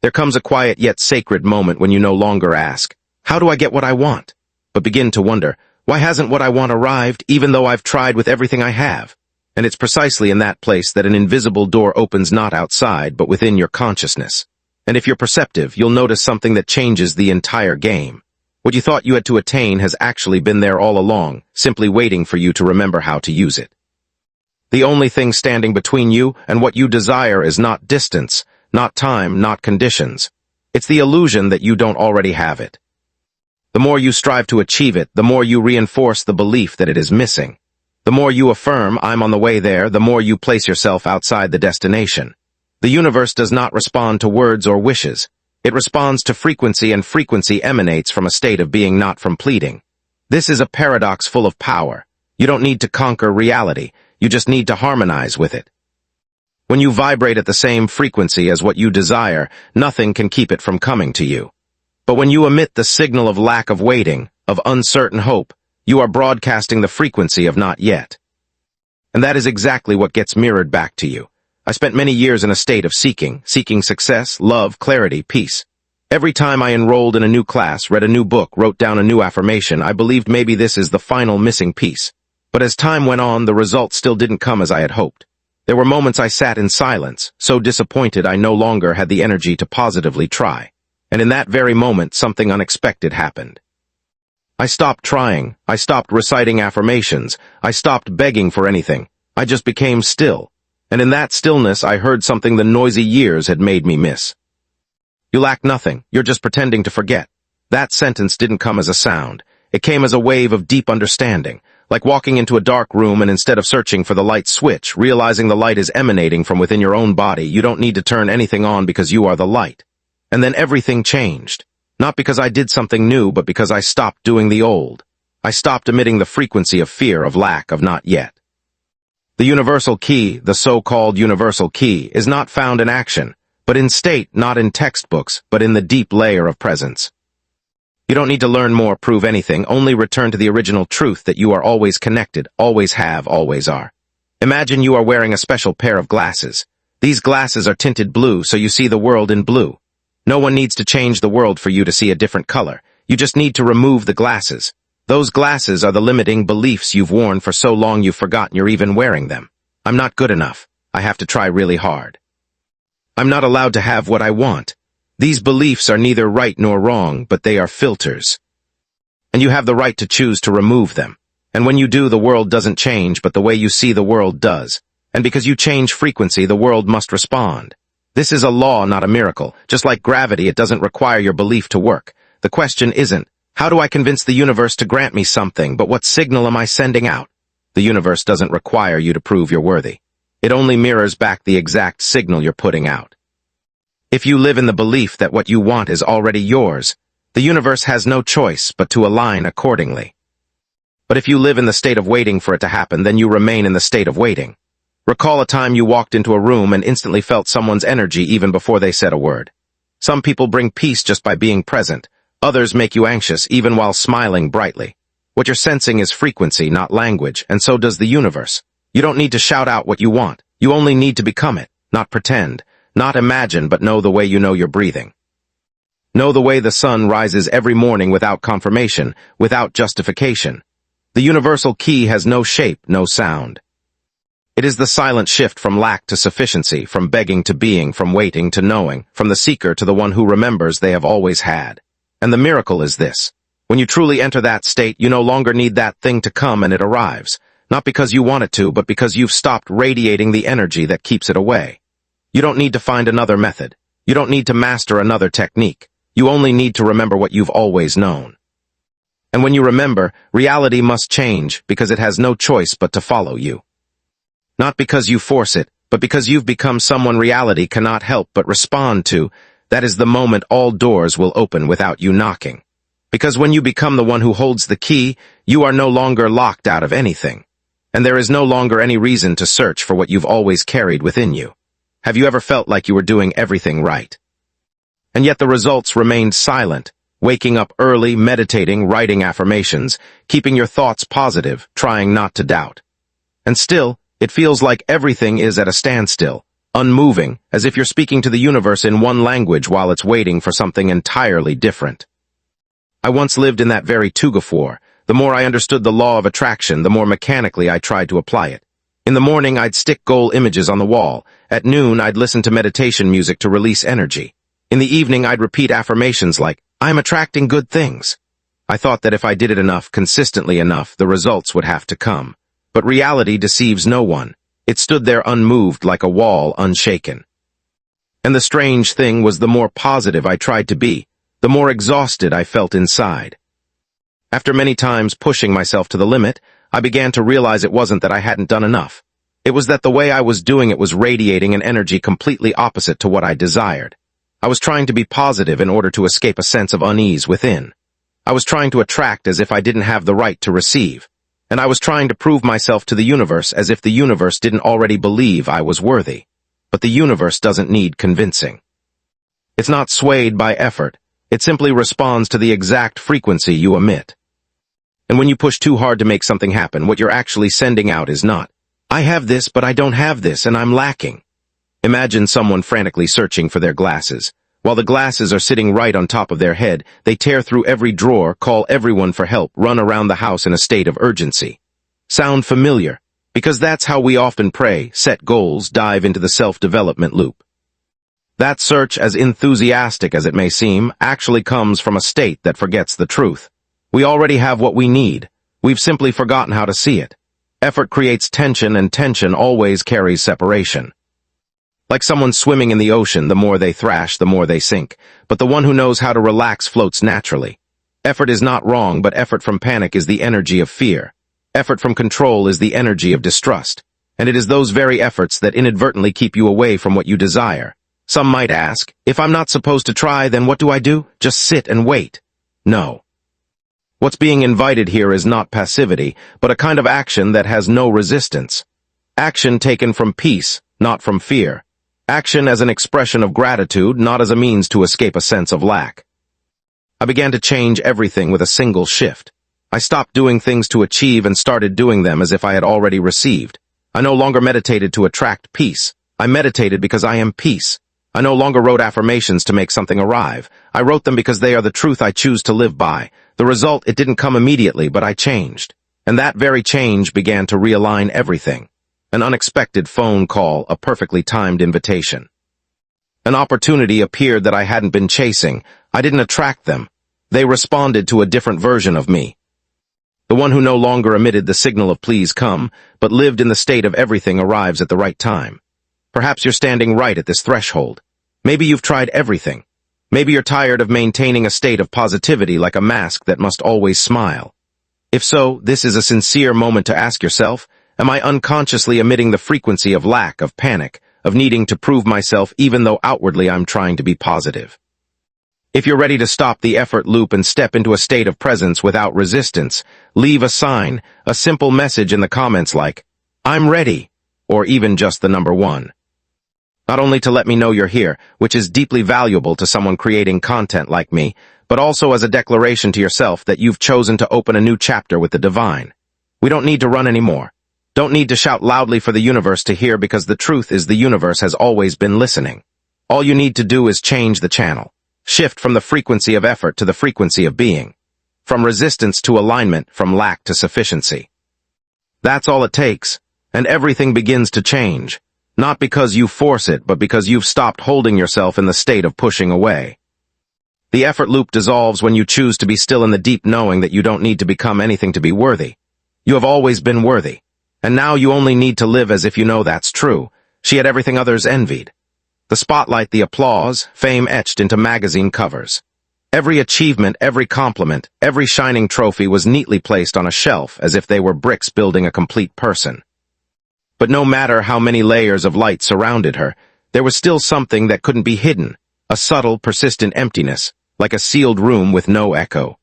There comes a quiet yet sacred moment when you no longer ask, "How do I get what I want?" but begin to wonder, "Why hasn't what I want arrived, even though I've tried with everything I have?" And it's precisely in that place that an invisible door opens, not outside, but within your consciousness. And if you're perceptive, you'll notice something that changes the entire game. What you thought you had to attain has actually been there all along, simply waiting for you to remember how to use it. The only thing standing between you and what you desire is not distance, not time, not conditions. It's the illusion that you don't already have it. The more you strive to achieve it, the more you reinforce the belief that it is missing. The more you affirm, "I'm on the way there," the more you place yourself outside the destination. The universe does not respond to words or wishes. It responds to frequency, and frequency emanates from a state of being, not from pleading. This is a paradox full of power. You don't need to conquer reality. You just need to harmonize with it. When you vibrate at the same frequency as what you desire, nothing can keep it from coming to you. But when you emit the signal of lack of waiting, of uncertain hope, you are broadcasting the frequency of not yet. And that is exactly what gets mirrored back to you. I spent many years in a state of seeking success, love, clarity, peace. Every time I enrolled in a new class, read a new book, wrote down a new affirmation, I believed maybe this is the final missing piece. But as time went on, the results still didn't come as I had hoped. There were moments I sat in silence, so disappointed I no longer had the energy to positively try. And in that very moment, something unexpected happened. I stopped trying. I stopped reciting affirmations. I stopped begging for anything. I just became still. And in that stillness, I heard something the noisy years had made me miss. "You lack nothing. You're just pretending to forget." That sentence didn't come as a sound. It came as a wave of deep understanding, like walking into a dark room and instead of searching for the light switch, realizing the light is emanating from within your own body. You don't need to turn anything on because you are the light. And then everything changed. Not because I did something new, but because I stopped doing the old. I stopped emitting the frequency of fear, of lack, of not yet. The universal key, the so-called universal key, is not found in action, but in state, not in textbooks, but in the deep layer of presence. You don't need to learn more, prove anything, only return to the original truth that you are always connected, always have, always are. Imagine you are wearing a special pair of glasses. These glasses are tinted blue, so you see the world in blue. No one needs to change the world for you to see a different color. You just need to remove the glasses. Those glasses are the limiting beliefs you've worn for so long you've forgotten you're even wearing them. I'm not good enough. I have to try really hard. I'm not allowed to have what I want. These beliefs are neither right nor wrong, but they are filters. And you have the right to choose to remove them. And when you do, the world doesn't change, but the way you see the world does. And because you change frequency, the world must respond. This is a law, not a miracle. Just like gravity, it doesn't require your belief to work. The question isn't, how do I convince the universe to grant me something, but what signal am I sending out? The universe doesn't require you to prove you're worthy. It only mirrors back the exact signal you're putting out. If you live in the belief that what you want is already yours, the universe has no choice but to align accordingly. But if you live in the state of waiting for it to happen, then you remain in the state of waiting. Recall a time you walked into a room and instantly felt someone's energy even before they said a word. Some people bring peace just by being present. Others make you anxious even while smiling brightly. What you're sensing is frequency, not language, and so does the universe. You don't need to shout out what you want. You only need to become it, not pretend, not imagine, but know the way you know you're breathing. Know the way the sun rises every morning without confirmation, without justification. The universal key has no shape, no sound. It is the silent shift from lack to sufficiency, from begging to being, from waiting to knowing, from the seeker to the one who remembers they have always had. And the miracle is this. When you truly enter that state, you no longer need that thing to come and it arrives. Not because you want it to, but because you've stopped radiating the energy that keeps it away. You don't need to find another method. You don't need to master another technique. You only need to remember what you've always known. And when you remember, reality must change because it has no choice but to follow you. Not because you force it, but because you've become someone reality cannot help but respond to. That is the moment all doors will open without you knocking. Because when you become the one who holds the key, you are no longer locked out of anything. And there is no longer any reason to search for what you've always carried within you. Have you ever felt like you were doing everything right? And yet the results remained silent, waking up early, meditating, writing affirmations, keeping your thoughts positive, trying not to doubt. And still, it feels like everything is at a standstill. unmoving, as if you're speaking to the universe in one language while it's waiting for something entirely different. I once lived in that very tugafor. The more I understood the law of attraction, the more mechanically I tried to apply it. In the morning, I'd stick goal images on the wall. At noon, I'd listen to meditation music to release energy. In the evening, I'd repeat affirmations like, "I'm attracting good things." I thought that if I did it enough, consistently enough, the results would have to come. But reality deceives no one. It stood there unmoved like a wall, unshaken. And the strange thing was, the more positive I tried to be, the more exhausted I felt inside. After many times pushing myself to the limit, I began to realize it wasn't that I hadn't done enough. It was that the way I was doing it was radiating an energy completely opposite to what I desired. I was trying to be positive in order to escape a sense of unease within. I was trying to attract as if I didn't have the right to receive. And I was trying to prove myself to the universe as if the universe didn't already believe I was worthy. But the universe doesn't need convincing. It's not swayed by effort. It simply responds to the exact frequency you emit. And when you push too hard to make something happen, what you're actually sending out is not, "I have this, but I don't have this, and I'm lacking." Imagine someone frantically searching for their glasses. While the glasses are sitting right on top of their head, they tear through every drawer, call everyone for help, run around the house in a state of urgency. Sound familiar? Because that's how we often pray, set goals, dive into the self-development loop. That search, as enthusiastic as it may seem, actually comes from a state that forgets the truth. We already have what we need. We've simply forgotten how to see it. Effort creates tension, and tension always carries separation. Like someone swimming in the ocean, the more they thrash, the more they sink. But the one who knows how to relax floats naturally. Effort is not wrong, but effort from panic is the energy of fear. Effort from control is the energy of distrust. And it is those very efforts that inadvertently keep you away from what you desire. Some might ask, if I'm not supposed to try, then what do? Just sit and wait. No. What's being invited here is not passivity, but a kind of action that has no resistance. Action taken from peace, not from fear. Action as an expression of gratitude, not as a means to escape a sense of lack. I began to change everything with a single shift. I stopped doing things to achieve and started doing them as if I had already received. I no longer meditated to attract peace. I meditated because I am peace. I no longer wrote affirmations to make something arrive. I wrote them because they are the truth I choose to live by. The result, it didn't come immediately, but I changed. And that very change began to realign everything. An unexpected phone call, a perfectly timed invitation. An opportunity appeared that I hadn't been chasing. I didn't attract them. They responded to a different version of me. The one who no longer emitted the signal of please come, but lived in the state of everything arrives at the right time. Perhaps you're standing right at this threshold. Maybe you've tried everything. Maybe you're tired of maintaining a state of positivity like a mask that must always smile. If so, this is a sincere moment to ask yourself, am I unconsciously emitting the frequency of lack, of panic, of needing to prove myself even though outwardly I'm trying to be positive? If you're ready to stop the effort loop and step into a state of presence without resistance, leave a sign, a simple message in the comments like, "I'm ready," or even just the number 1. Not only to let me know you're here, which is deeply valuable to someone creating content like me, but also as a declaration to yourself that you've chosen to open a new chapter with the divine. We don't need to run anymore. Don't need to shout loudly for the universe to hear, because the truth is the universe has always been listening. All you need to do is change the channel. Shift from the frequency of effort to the frequency of being. From resistance to alignment, from lack to sufficiency. That's all it takes, and everything begins to change. Not because you force it, but because you've stopped holding yourself in the state of pushing away. The effort loop dissolves when you choose to be still in the deep knowing that you don't need to become anything to be worthy. You have always been worthy. And now you only need to live as if you know that's true. She had everything others envied. The spotlight, the applause, fame etched into magazine covers. Every achievement, every compliment, every shining trophy was neatly placed on a shelf as if they were bricks building a complete person. But no matter how many layers of light surrounded her, there was still something that couldn't be hidden, a subtle, persistent emptiness, like a sealed room with no echo.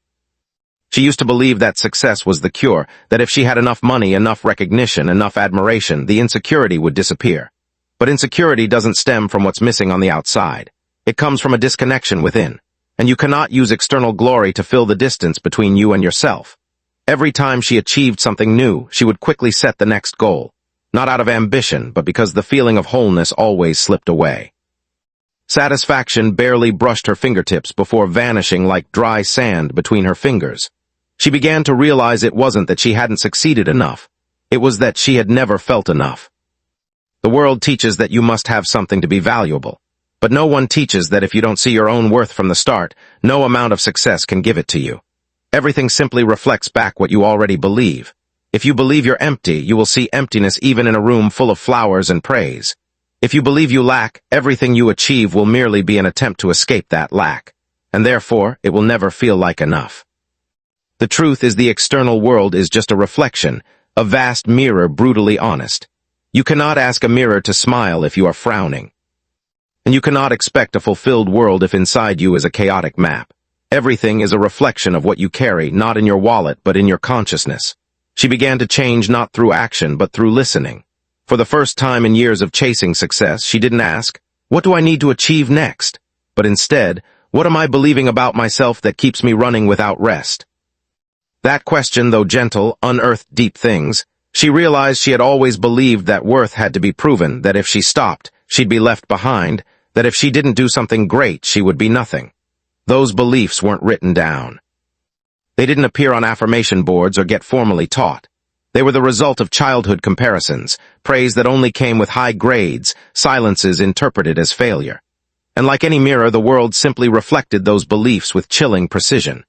She used to believe that success was the cure, that if she had enough money, enough recognition, enough admiration, the insecurity would disappear. But insecurity doesn't stem from what's missing on the outside. It comes from a disconnection within, and you cannot use external glory to fill the distance between you and yourself. Every time she achieved something new, she would quickly set the next goal. Not out of ambition, but because the feeling of wholeness always slipped away. Satisfaction barely brushed her fingertips before vanishing like dry sand between her fingers. She began to realize it wasn't that she hadn't succeeded enough. It was that she had never felt enough. The world teaches that you must have something to be valuable. But no one teaches that if you don't see your own worth from the start, no amount of success can give it to you. Everything simply reflects back what you already believe. If you believe you're empty, you will see emptiness even in a room full of flowers and praise. If you believe you lack, everything you achieve will merely be an attempt to escape that lack, and therefore it will never feel like enough. The truth is the external world is just a reflection, a vast mirror brutally honest. You cannot ask a mirror to smile if you are frowning. And you cannot expect a fulfilled world if inside you is a chaotic map. Everything is a reflection of what you carry, not in your wallet, but in your consciousness. She began to change not through action, but through listening. For the first time in years of chasing success, she didn't ask, "What do I need to achieve next?" But instead, "What am I believing about myself that keeps me running without rest?" That question, though gentle, unearthed deep things. She realized she had always believed that worth had to be proven, that if she stopped, she'd be left behind, that if she didn't do something great, she would be nothing. Those beliefs weren't written down. They didn't appear on affirmation boards or get formally taught. They were the result of childhood comparisons, praise that only came with high grades, silences interpreted as failure. And like any mirror, the world simply reflected those beliefs with chilling precision.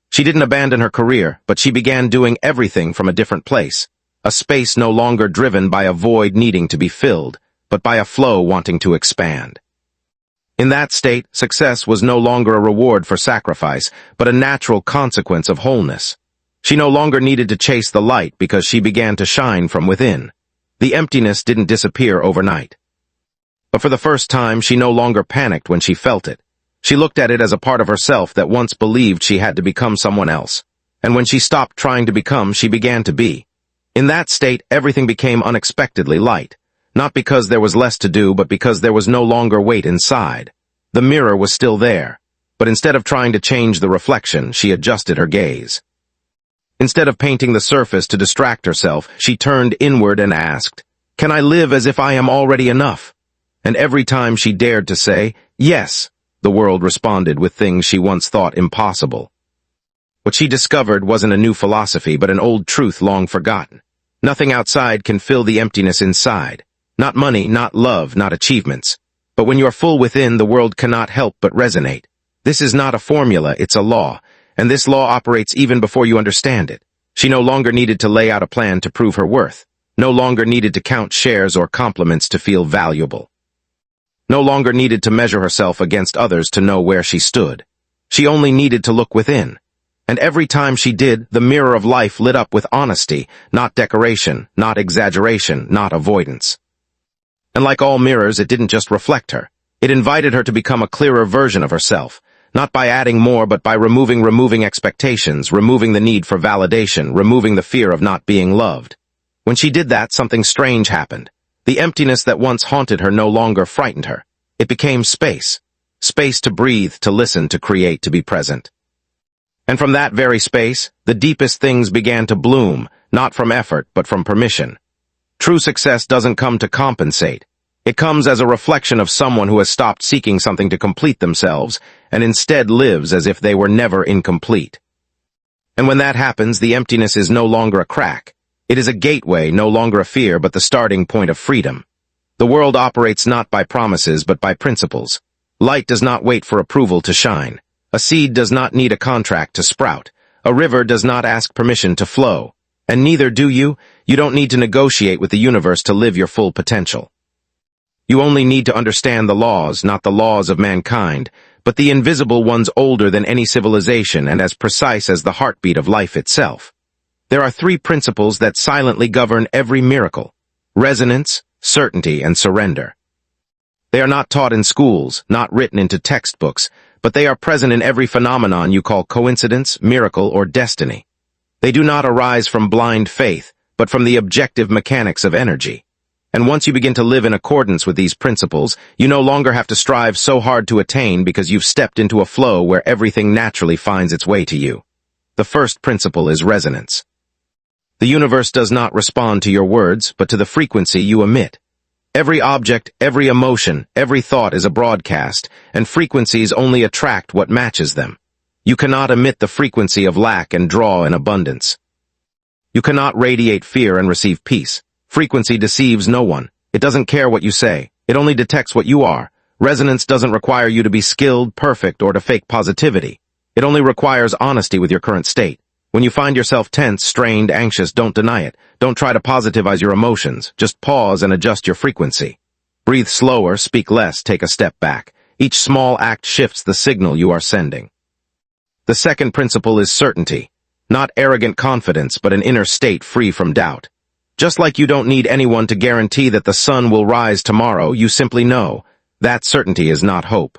She didn't abandon her career, but she began doing everything from a different place, a space no longer driven by a void needing to be filled, but by a flow wanting to expand. In that state, success was no longer a reward for sacrifice, but a natural consequence of wholeness. She no longer needed to chase the light because she began to shine from within. The emptiness didn't disappear overnight. But for the first time, she no longer panicked when she felt it. She looked at it as a part of herself that once believed she had to become someone else. And when she stopped trying to become, she began to be. In that state, everything became unexpectedly light. Not because there was less to do, but because there was no longer weight inside. The mirror was still there, but instead of trying to change the reflection, she adjusted her gaze. Instead of painting the surface to distract herself, she turned inward and asked, "Can I live as if I am already enough?" And every time she dared to say, "Yes," the world responded with things she once thought impossible. What she discovered wasn't a new philosophy, but an old truth long forgotten. Nothing outside can fill the emptiness inside. Not money, not love, not achievements. But when you're full within, the world cannot help but resonate. This is not a formula, it's a law. And this law operates even before you understand it. She no longer needed to lay out a plan to prove her worth. No longer needed to count shares or compliments to feel valuable. No longer needed to measure herself against others to know where she stood. She only needed to look within. And every time she did, the mirror of life lit up with honesty, not decoration, not exaggeration, not avoidance. And like all mirrors, it didn't just reflect her. It invited her to become a clearer version of herself. Not by adding more, but by removing expectations, removing the need for validation, removing the fear of not being loved. When she did that, something strange happened. The emptiness that once haunted her no longer frightened her. It became space. Space to breathe, to listen, to create, to be present. And from that very space, the deepest things began to bloom, not from effort, but from permission. True success doesn't come to compensate. It comes as a reflection of someone who has stopped seeking something to complete themselves and instead lives as if they were never incomplete. And when that happens, the emptiness is no longer a crack. It is a gateway, no longer a fear, but the starting point of freedom. The world operates not by promises, but by principles. Light does not wait for approval to shine. A seed does not need a contract to sprout. A river does not ask permission to flow. And neither do you. You don't need to negotiate with the universe to live your full potential. You only need to understand the laws, not the laws of mankind, but the invisible ones older than any civilization and as precise as the heartbeat of life itself. There are three principles that silently govern every miracle: resonance, certainty, and surrender. They are not taught in schools, not written into textbooks, but they are present in every phenomenon you call coincidence, miracle, or destiny. They do not arise from blind faith, but from the objective mechanics of energy. And once you begin to live in accordance with these principles, you no longer have to strive so hard to attain because you've stepped into a flow where everything naturally finds its way to you. The first principle is resonance. The universe does not respond to your words, but to the frequency you emit. Every object, every emotion, every thought is a broadcast, and frequencies only attract what matches them. You cannot emit the frequency of lack and draw in abundance. You cannot radiate fear and receive peace. Frequency deceives no one. It doesn't care what you say. It only detects what you are. Resonance doesn't require you to be skilled, perfect, or to fake positivity. It only requires honesty with your current state. When you find yourself tense, strained, anxious, don't deny it. Don't try to positivize your emotions. Just pause and adjust your frequency. Breathe slower, speak less, take a step back. Each small act shifts the signal you are sending. The second principle is certainty. Not arrogant confidence, but an inner state free from doubt. Just like you don't need anyone to guarantee that the sun will rise tomorrow, you simply know. That certainty is not hope.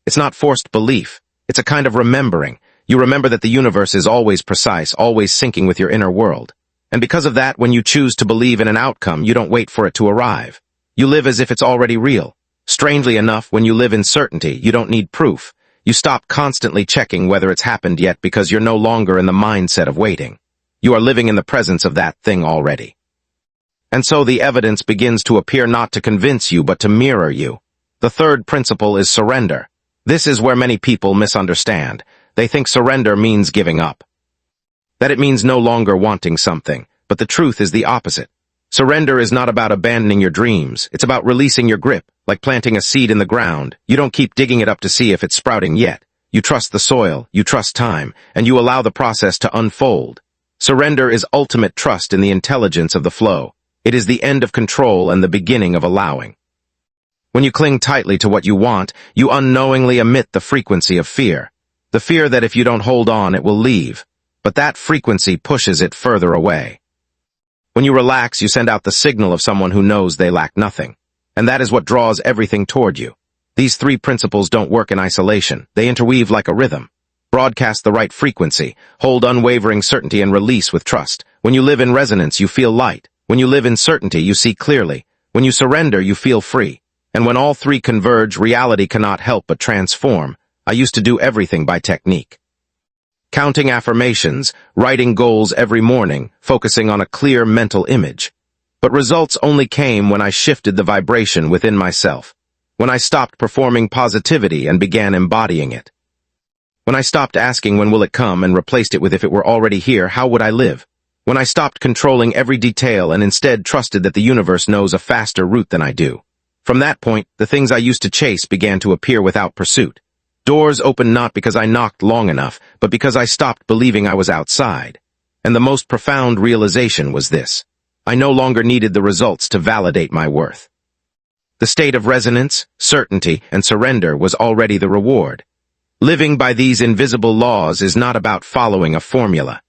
It's not forced belief. It's a kind of remembering. You remember that the universe is always precise, always syncing with your inner world. And because of that, when you choose to believe in an outcome, you don't wait for it to arrive. You live as if it's already real. Strangely enough, when you live in certainty, you don't need proof. You stop constantly checking whether it's happened yet because you're no longer in the mindset of waiting. You are living in the presence of that thing already. And so the evidence begins to appear not to convince you, but to mirror you. The third principle is surrender. This is where many people misunderstand. They think surrender means giving up. That it means no longer wanting something, but the truth is the opposite. Surrender is not about abandoning your dreams. It's about releasing your grip, like planting a seed in the ground. You don't keep digging it up to see if it's sprouting yet. You trust the soil, you trust time, and you allow the process to unfold. Surrender is ultimate trust in the intelligence of the flow. It is the end of control and the beginning of allowing. When you cling tightly to what you want, you unknowingly emit the frequency of fear. The fear that if you don't hold on, it will leave. But that frequency pushes it further away. When you relax, you send out the signal of someone who knows they lack nothing. And that is what draws everything toward you. These three principles don't work in isolation. They interweave like a rhythm. Broadcast the right frequency, hold unwavering certainty, and release with trust. When you live in resonance, you feel light. When you live in certainty, you see clearly. When you surrender, you feel free. And when all three converge, reality cannot help but transform. I used to do everything by technique. Counting affirmations, writing goals every morning, focusing on a clear mental image. But results only came when I shifted the vibration within myself. When I stopped performing positivity and began embodying it. When I stopped asking when will it come and replaced it with if it were already here, how would I live? When I stopped controlling every detail and instead trusted that the universe knows a faster route than I do. From that point, the things I used to chase began to appear without pursuit. Doors opened not because I knocked long enough, but because I stopped believing I was outside. And the most profound realization was this. I no longer needed the results to validate my worth. The state of resonance, certainty, and surrender was already the reward. Living by these invisible laws is not about following a formula.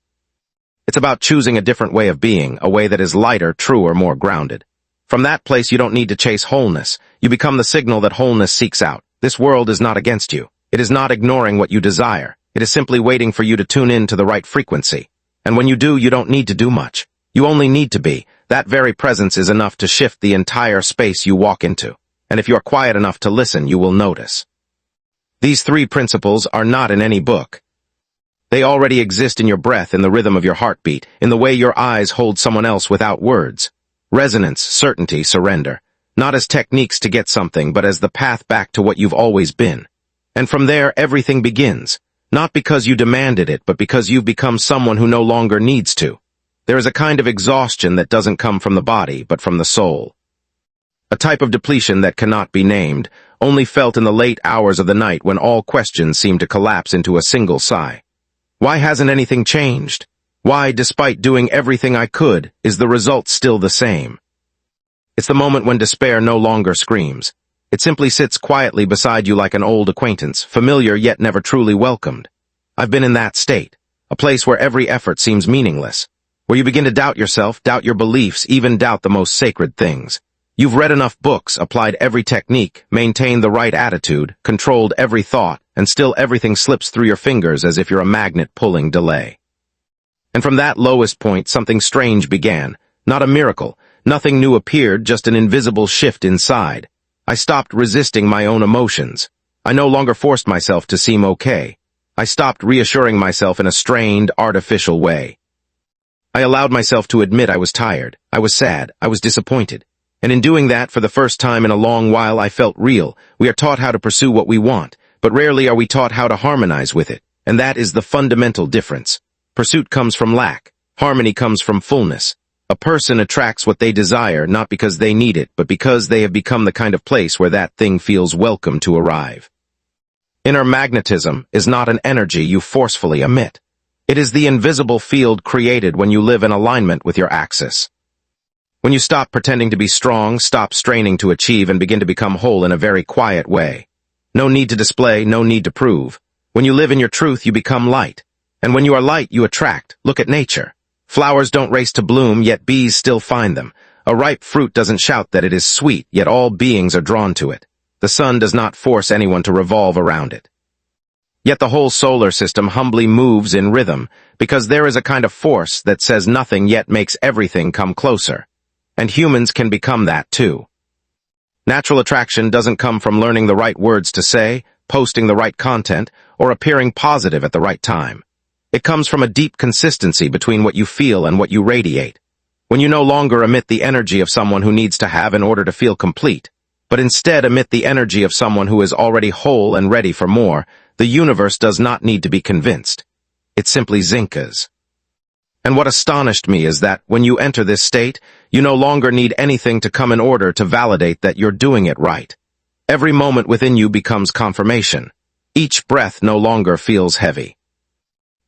It's about choosing a different way of being, a way that is lighter, truer, more grounded. From that place, you don't need to chase wholeness. You become the signal that wholeness seeks out. This world is not against you. It is not ignoring what you desire. It is simply waiting for you to tune in to the right frequency. And when you do, you don't need to do much. You only need to be. That very presence is enough to shift the entire space you walk into. And if you are quiet enough to listen, you will notice. These three principles are not in any book. They already exist in your breath, in the rhythm of your heartbeat, in the way your eyes hold someone else without words. Resonance, certainty, surrender. Not as techniques to get something, but as the path back to what you've always been. And from there, everything begins. Not because you demanded it, but because you've become someone who no longer needs to. There is a kind of exhaustion that doesn't come from the body, but from the soul. A type of depletion that cannot be named, only felt in the late hours of the night when all questions seem to collapse into a single sigh. Why hasn't anything changed? Why, despite doing everything I could, is the result still the same? It's the moment when despair no longer screams. It simply sits quietly beside you like an old acquaintance, familiar yet never truly welcomed. I've been in that state, a place where every effort seems meaningless, where you begin to doubt yourself, doubt your beliefs, even doubt the most sacred things. You've read enough books, applied every technique, maintained the right attitude, controlled every thought, and still everything slips through your fingers as if you're a magnet pulling delay. And from that lowest point, something strange began. Not a miracle. Nothing new appeared, just an invisible shift inside. I stopped resisting my own emotions. I no longer forced myself to seem okay. I stopped reassuring myself in a strained, artificial way. I allowed myself to admit I was tired, I was sad, I was disappointed. And in doing that, for the first time in a long while, I felt real. We are taught how to pursue what we want, but rarely are we taught how to harmonize with it. And that is the fundamental difference. Pursuit comes from lack. Harmony comes from fullness. A person attracts what they desire not because they need it, but because they have become the kind of place where that thing feels welcome to arrive. Inner magnetism is not an energy you forcefully emit. It is the invisible field created when you live in alignment with your axis. When you stop pretending to be strong, stop straining to achieve, and begin to become whole in a very quiet way. No need to display, no need to prove. When you live in your truth, you become light. And when you are light, you attract. Look at nature. Flowers don't race to bloom, yet bees still find them. A ripe fruit doesn't shout that it is sweet, yet all beings are drawn to it. The sun does not force anyone to revolve around it. Yet the whole solar system humbly moves in rhythm, because there is a kind of force that says nothing yet makes everything come closer. And humans can become that too. Natural attraction doesn't come from learning the right words to say, posting the right content, or appearing positive at the right time. It comes from a deep consistency between what you feel and what you radiate. When you no longer emit the energy of someone who needs to have in order to feel complete, but instead emit the energy of someone who is already whole and ready for more, the universe does not need to be convinced. It simply zinkas. And what astonished me is that when you enter this state, you no longer need anything to come in order to validate that you're doing it right. Every moment within you becomes confirmation. Each breath no longer feels heavy.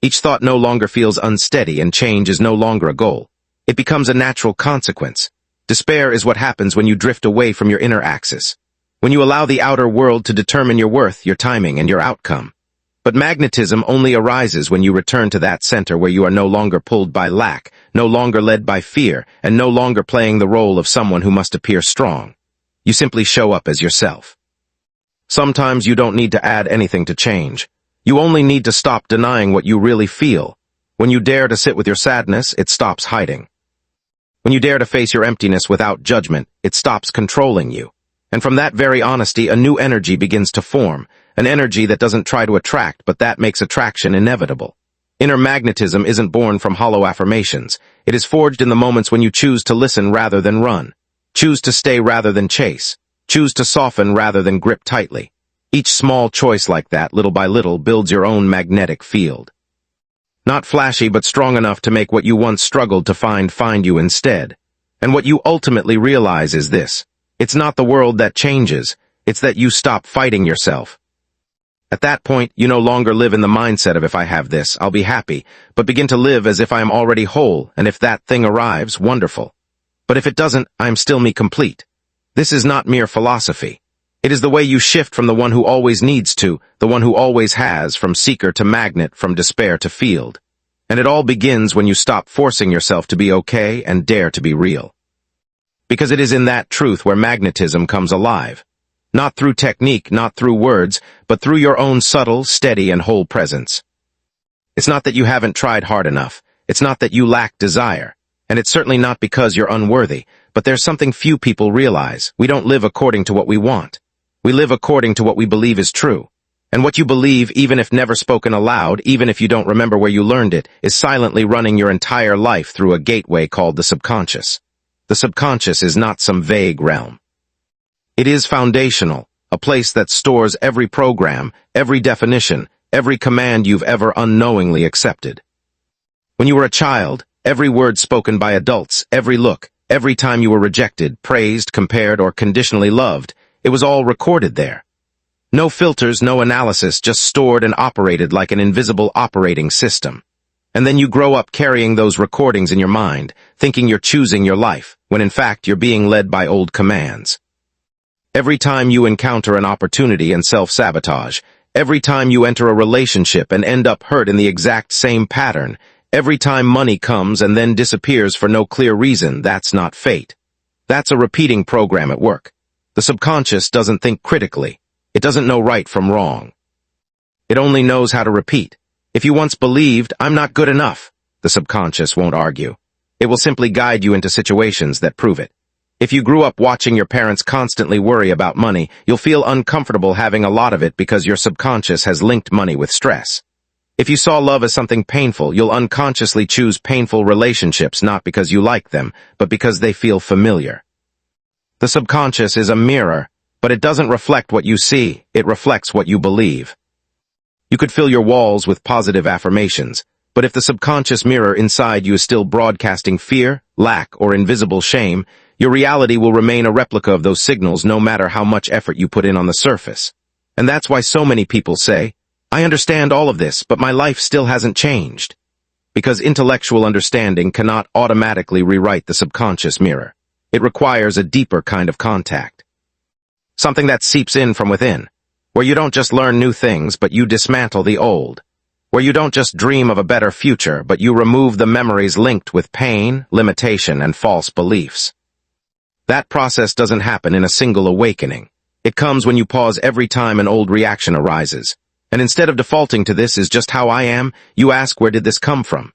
Each thought no longer feels unsteady, and change is no longer a goal. It becomes a natural consequence. Despair is what happens when you drift away from your inner axis. When you allow the outer world to determine your worth, your timing, and your outcome. But magnetism only arises when you return to that center where you are no longer pulled by lack, no longer led by fear, and no longer playing the role of someone who must appear strong. You simply show up as yourself. Sometimes you don't need to add anything to change. You only need to stop denying what you really feel. When you dare to sit with your sadness, it stops hiding. When you dare to face your emptiness without judgment, it stops controlling you. And from that very honesty, a new energy begins to form, an energy that doesn't try to attract, but that makes attraction inevitable. Inner magnetism isn't born from hollow affirmations. It is forged in the moments when you choose to listen rather than run, choose to stay rather than chase, choose to soften rather than grip tightly. Each small choice like that, little by little, builds your own magnetic field. Not flashy, but strong enough to make what you once struggled to find you instead. And what you ultimately realize is this. It's not the world that changes, it's that you stop fighting yourself. At that point, you no longer live in the mindset of if I have this, I'll be happy, but begin to live as if I am already whole, and if that thing arrives, wonderful. But if it doesn't, I am still me complete. This is not mere philosophy. It is the way you shift from the one who always needs to, the one who always has, from seeker to magnet, from despair to field. And it all begins when you stop forcing yourself to be okay and dare to be real. Because it is in that truth where magnetism comes alive. Not through technique, not through words, but through your own subtle, steady, and whole presence. It's not that you haven't tried hard enough. It's not that you lack desire. And it's certainly not because you're unworthy, but there's something few people realize. We don't live according to what we want. We live according to what we believe is true. And what you believe, even if never spoken aloud, even if you don't remember where you learned it, is silently running your entire life through a gateway called the subconscious. The subconscious is not some vague realm. It is foundational, a place that stores every program, every definition, every command you've ever unknowingly accepted. When you were a child, every word spoken by adults, every look, every time you were rejected, praised, compared, or conditionally loved, it was all recorded there. No filters, no analysis, just stored and operated like an invisible operating system. And then you grow up carrying those recordings in your mind, thinking you're choosing your life, when in fact you're being led by old commands. Every time you encounter an opportunity and self-sabotage, every time you enter a relationship and end up hurt in the exact same pattern, every time money comes and then disappears for no clear reason, that's not fate. That's a repeating program at work. The subconscious doesn't think critically. It doesn't know right from wrong. It only knows how to repeat. If you once believed, I'm not good enough, the subconscious won't argue. It will simply guide you into situations that prove it. If you grew up watching your parents constantly worry about money, you'll feel uncomfortable having a lot of it because your subconscious has linked money with stress. If you saw love as something painful, you'll unconsciously choose painful relationships not because you like them, but because they feel familiar. The subconscious is a mirror, but it doesn't reflect what you see, it reflects what you believe. You could fill your walls with positive affirmations, but if the subconscious mirror inside you is still broadcasting fear, lack, or invisible shame, your reality will remain a replica of those signals no matter how much effort you put in on the surface. And that's why so many people say, I understand all of this, but my life still hasn't changed. Because intellectual understanding cannot automatically rewrite the subconscious mirror. It requires a deeper kind of contact. Something that seeps in from within, where you don't just learn new things, but you dismantle the old. Where you don't just dream of a better future, but you remove the memories linked with pain, limitation, and false beliefs. That process doesn't happen in a single awakening. It comes when you pause every time an old reaction arises. And instead of defaulting to this is just how I am, you ask, where did this come from?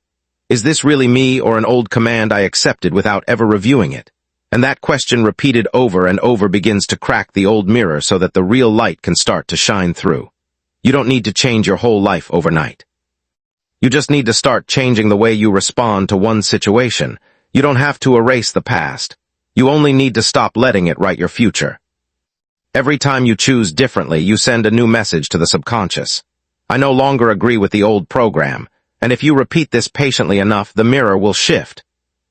Is this really me or an old command I accepted without ever reviewing it? And that question repeated over and over begins to crack the old mirror so that the real light can start to shine through. You don't need to change your whole life overnight. You just need to start changing the way you respond to one situation. You don't have to erase the past. You only need to stop letting it write your future. Every time you choose differently, you send a new message to the subconscious. I no longer agree with the old program, and if you repeat this patiently enough, the mirror will shift.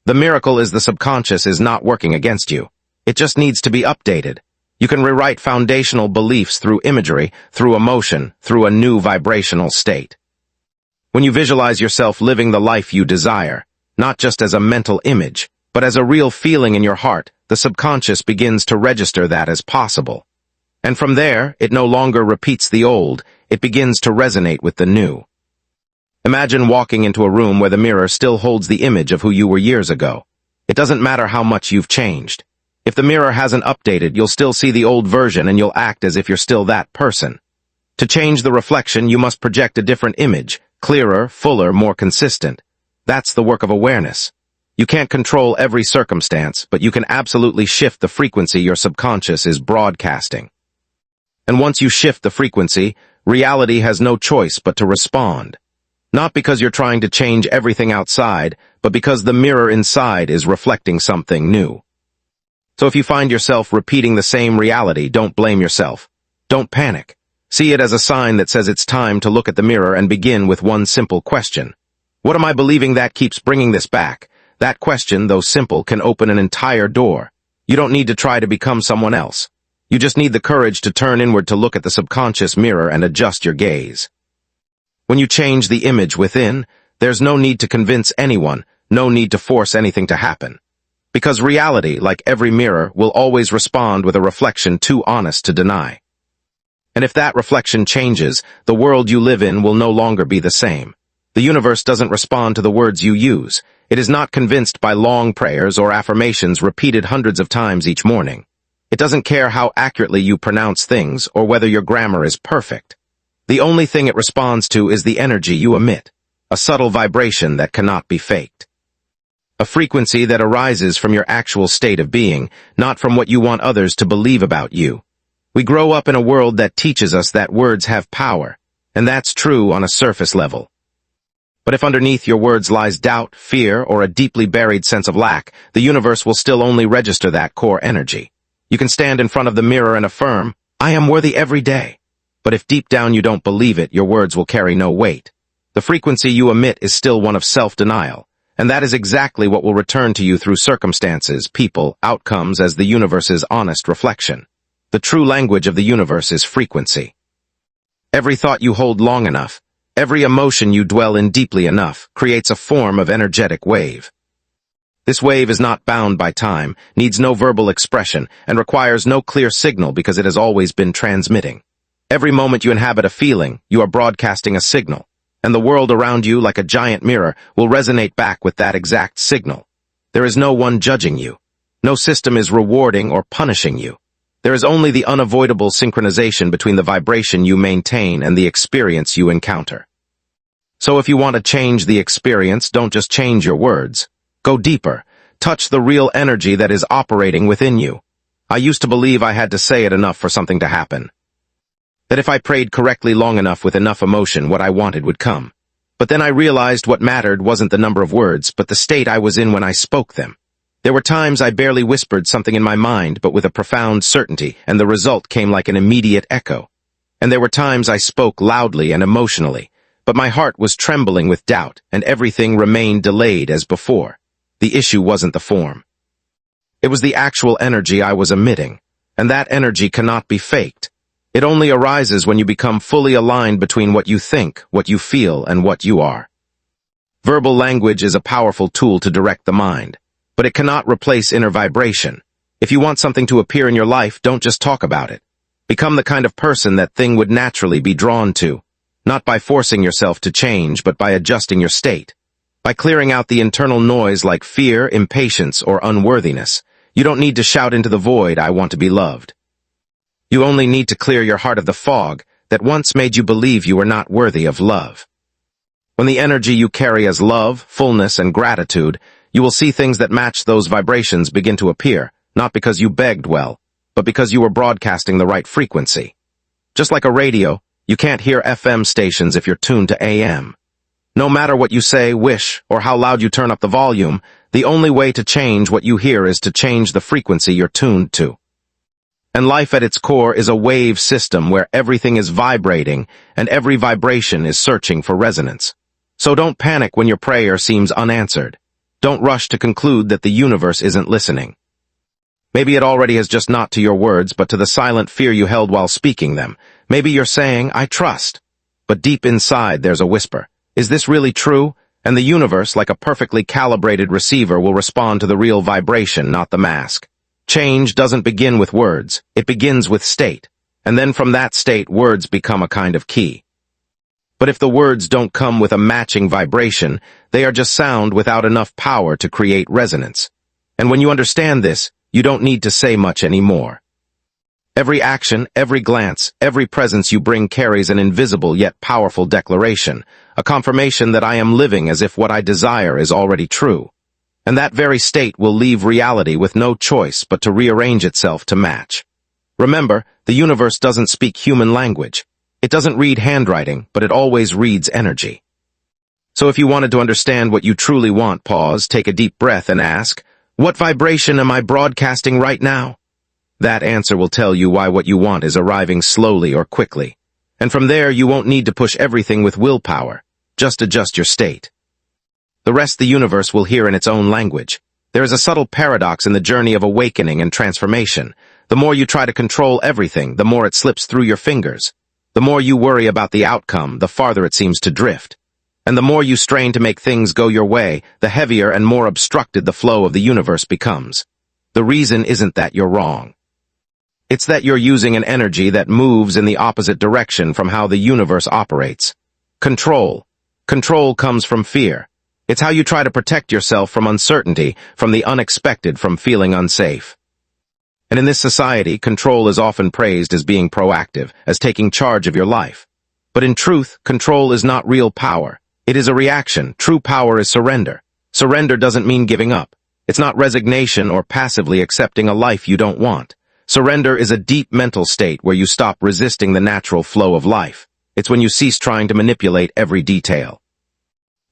The miracle is the subconscious is not working against you. It just needs to be updated. You can rewrite foundational beliefs through imagery, through emotion, through a new vibrational state. When you visualize yourself living the life you desire, not just as a mental image, but as a real feeling in your heart, the subconscious begins to register that as possible. And from there, it no longer repeats the old, it begins to resonate with the new. Imagine walking into a room where the mirror still holds the image of who you were years ago. It doesn't matter how much you've changed. If the mirror hasn't updated, you'll still see the old version and you'll act as if you're still that person. To change the reflection, you must project a different image, clearer, fuller, more consistent. That's the work of awareness. You can't control every circumstance, but you can absolutely shift the frequency your subconscious is broadcasting. And once you shift the frequency, reality has no choice but to respond. Not because you're trying to change everything outside, but because the mirror inside is reflecting something new. So if you find yourself repeating the same reality, don't blame yourself. Don't panic. See it as a sign that says it's time to look at the mirror and begin with one simple question. What am I believing that keeps bringing this back? That question, though simple, can open an entire door. You don't need to try to become someone else. You just need the courage to turn inward to look at the subconscious mirror and adjust your gaze. When you change the image within, there's no need to convince anyone, no need to force anything to happen. Because reality, like every mirror, will always respond with a reflection too honest to deny. And if that reflection changes, the world you live in will no longer be the same. The universe doesn't respond to the words you use. It is not convinced by long prayers or affirmations repeated hundreds of times each morning. It doesn't care how accurately you pronounce things or whether your grammar is perfect. The only thing it responds to is the energy you emit, a subtle vibration that cannot be faked. A frequency that arises from your actual state of being, not from what you want others to believe about you. We grow up in a world that teaches us that words have power, and that's true on a surface level. But if underneath your words lies doubt, fear, or a deeply buried sense of lack, the universe will still only register that core energy. You can stand in front of the mirror and affirm, I am worthy every day. But if deep down you don't believe it, your words will carry no weight. The frequency you emit is still one of self-denial, and that is exactly what will return to you through circumstances, people, outcomes as the universe's honest reflection. The true language of the universe is frequency. Every thought you hold long enough, every emotion you dwell in deeply enough, creates a form of energetic wave. This wave is not bound by time, needs no verbal expression, and requires no clear signal because it has always been transmitting. Every moment you inhabit a feeling, you are broadcasting a signal, and the world around you, like a giant mirror, will resonate back with that exact signal. There is no one judging you. No system is rewarding or punishing you. There is only the unavoidable synchronization between the vibration you maintain and the experience you encounter. So if you want to change the experience, don't just change your words. Go deeper. Touch the real energy that is operating within you. I used to believe I had to say it enough for something to happen. That if I prayed correctly long enough with enough emotion, what I wanted would come. But then I realized what mattered wasn't the number of words, but the state I was in when I spoke them. There were times I barely whispered something in my mind, but with a profound certainty, and the result came like an immediate echo. And there were times I spoke loudly and emotionally, but my heart was trembling with doubt, and everything remained delayed as before. The issue wasn't the form. It was the actual energy I was emitting, and that energy cannot be faked. It only arises when you become fully aligned between what you think, what you feel, and what you are. Verbal language is a powerful tool to direct the mind, but it cannot replace inner vibration. If you want something to appear in your life, don't just talk about it. Become the kind of person that thing would naturally be drawn to, not by forcing yourself to change, but by adjusting your state. By clearing out the internal noise like fear, impatience, or unworthiness. You don't need to shout into the void, "I want to be loved." You only need to clear your heart of the fog that once made you believe you were not worthy of love. When the energy you carry as love, fullness, and gratitude, you will see things that match those vibrations begin to appear, not because you begged well, but because you were broadcasting the right frequency. Just like a radio, you can't hear FM stations if you're tuned to AM. No matter what you say, wish, or how loud you turn up the volume, the only way to change what you hear is to change the frequency you're tuned to. And life at its core is a wave system where everything is vibrating, and every vibration is searching for resonance. So don't panic when your prayer seems unanswered. Don't rush to conclude that the universe isn't listening. Maybe it already is, just not to your words, but to the silent fear you held while speaking them. Maybe you're saying, "I trust." But deep inside there's a whisper. Is this really true? And the universe, like a perfectly calibrated receiver, will respond to the real vibration, not the mask. Change doesn't begin with words. It begins with state. And then from that state, words become a kind of key. But if the words don't come with a matching vibration, they are just sound without enough power to create resonance. And when you understand this, you don't need to say much anymore. Every action, every glance, every presence you bring carries an invisible yet powerful declaration, a confirmation that I am living as if what I desire is already true. And that very state will leave reality with no choice but to rearrange itself to match. Remember, the universe doesn't speak human language. It doesn't read handwriting, but it always reads energy. So if you wanted to understand what you truly want, pause, take a deep breath, and ask, what vibration am I broadcasting right now? That answer will tell you why what you want is arriving slowly or quickly. And from there, you won't need to push everything with willpower. Just adjust your state. The rest the universe will hear in its own language. There is a subtle paradox in the journey of awakening and transformation. The more you try to control everything, the more it slips through your fingers. The more you worry about the outcome, the farther it seems to drift. And the more you strain to make things go your way, the heavier and more obstructed the flow of the universe becomes. The reason isn't that you're wrong. It's that you're using an energy that moves in the opposite direction from how the universe operates. Control. Control comes from fear. It's how you try to protect yourself from uncertainty, from the unexpected, from feeling unsafe. And in this society, control is often praised as being proactive, as taking charge of your life. But in truth, control is not real power. It is a reaction. True power is surrender. Surrender doesn't mean giving up. It's not resignation or passively accepting a life you don't want. Surrender is a deep mental state where you stop resisting the natural flow of life. It's when you cease trying to manipulate every detail.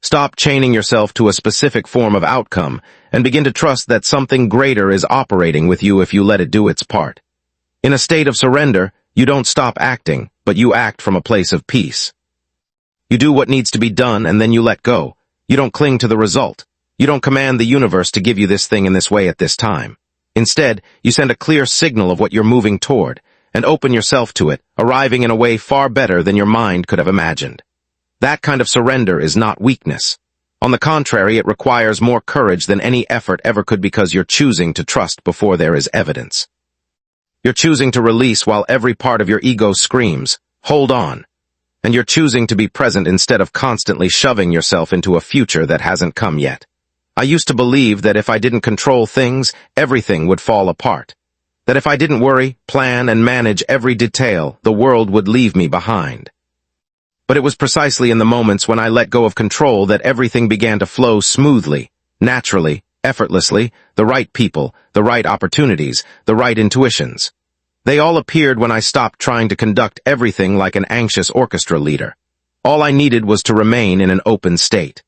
Stop chaining yourself to a specific form of outcome and begin to trust that something greater is operating with you if you let it do its part. In a state of surrender, you don't stop acting, but you act from a place of peace. You do what needs to be done and then you let go. You don't cling to the result. You don't command the universe to give you this thing in this way at this time. Instead, you send a clear signal of what you're moving toward and open yourself to it, arriving in a way far better than your mind could have imagined. That kind of surrender is not weakness. On the contrary, it requires more courage than any effort ever could, because you're choosing to trust before there is evidence. You're choosing to release while every part of your ego screams, "Hold on." And you're choosing to be present instead of constantly shoving yourself into a future that hasn't come yet. I used to believe that if I didn't control things, everything would fall apart. That if I didn't worry, plan, and manage every detail, the world would leave me behind. But it was precisely in the moments when I let go of control that everything began to flow smoothly, naturally, effortlessly, the right people, the right opportunities, the right intuitions. They all appeared when I stopped trying to conduct everything like an anxious orchestra leader. All I needed was to remain in an open state.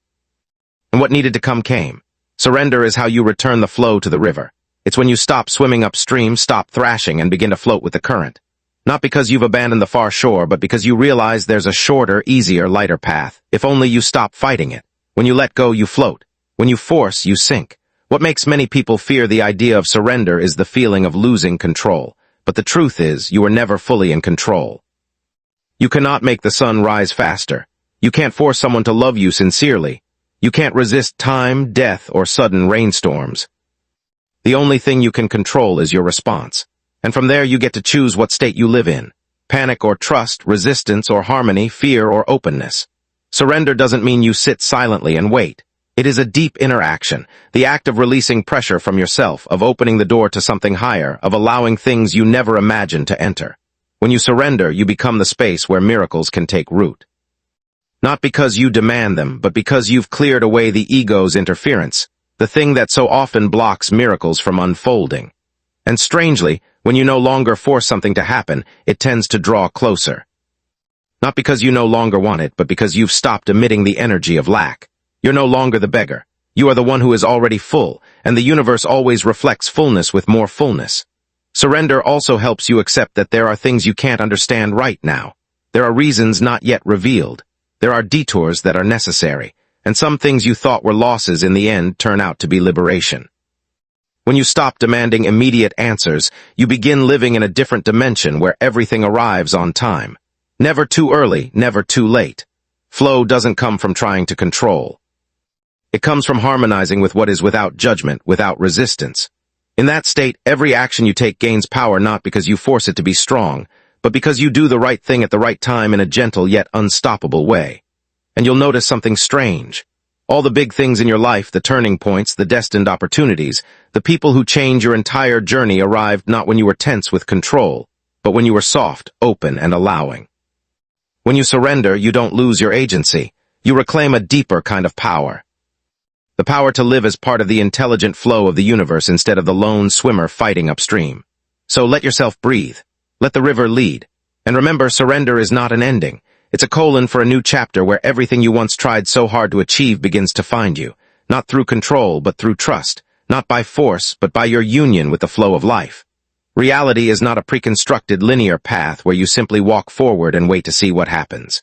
And what needed to come came. Surrender is how you return the flow to the river. It's when you stop swimming upstream, stop thrashing, and begin to float with the current. Not because you've abandoned the far shore, but because you realize there's a shorter, easier, lighter path, if only you stop fighting it. When you let go, you float. When you force, you sink. What makes many people fear the idea of surrender is the feeling of losing control. But the truth is, you are never fully in control. You cannot make the sun rise faster. You can't force someone to love you sincerely. You can't resist time, death, or sudden rainstorms. The only thing you can control is your response. And from there you get to choose what state you live in. Panic or trust, resistance or harmony, fear or openness. Surrender doesn't mean you sit silently and wait. It is a deep interaction, the act of releasing pressure from yourself, of opening the door to something higher, of allowing things you never imagined to enter. When you surrender, you become the space where miracles can take root. Not because you demand them, but because you've cleared away the ego's interference, the thing that so often blocks miracles from unfolding. And strangely, when you no longer force something to happen, it tends to draw closer. Not because you no longer want it, but because you've stopped emitting the energy of lack. You're no longer the beggar. You are the one who is already full, and the universe always reflects fullness with more fullness. Surrender also helps you accept that there are things you can't understand right now. There are reasons not yet revealed. There are detours that are necessary, and some things you thought were losses in the end turn out to be liberation. When you stop demanding immediate answers, you begin living in a different dimension where everything arrives on time. Never too early, never too late. Flow doesn't come from trying to control. It comes from harmonizing with what is without judgment, without resistance. In that state, every action you take gains power not because you force it to be strong, but because you do the right thing at the right time in a gentle yet unstoppable way. And you'll notice something strange. All the big things in your life, the turning points, the destined opportunities, the people who change your entire journey arrived not when you were tense with control, but when you were soft, open, and allowing. When you surrender, you don't lose your agency. You reclaim a deeper kind of power. The power to live as part of the intelligent flow of the universe instead of the lone swimmer fighting upstream. So let yourself breathe. Let the river lead. And remember, surrender is not an ending. It's a colon for a new chapter where everything you once tried so hard to achieve begins to find you. Not through control, but through trust. Not by force, but by your union with the flow of life. Reality is not a pre-constructed linear path where you simply walk forward and wait to see what happens.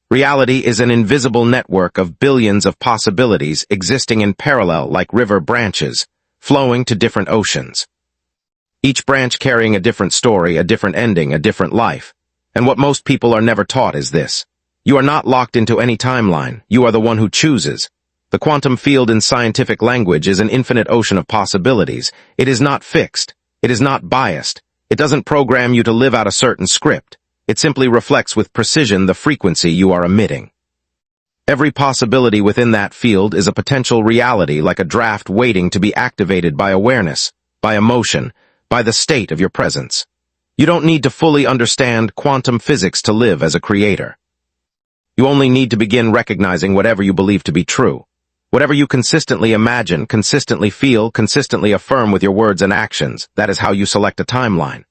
Reality is an invisible network of billions of possibilities existing in parallel like river branches, flowing to different oceans. Each branch carrying a different story, a different ending, a different life. And what most people are never taught is this. You are not locked into any timeline. You are the one who chooses. The quantum field in scientific language is an infinite ocean of possibilities. It is not fixed. It is not biased. It doesn't program you to live out a certain script. It simply reflects with precision the frequency you are emitting. Every possibility within that field is a potential reality like a draft waiting to be activated by awareness, by emotion, by the state of your presence. You don't need to fully understand quantum physics to live as a creator. You only need to begin recognizing whatever you believe to be true. Whatever you consistently imagine, consistently feel, consistently affirm with your words and actions, that is how you select a timeline.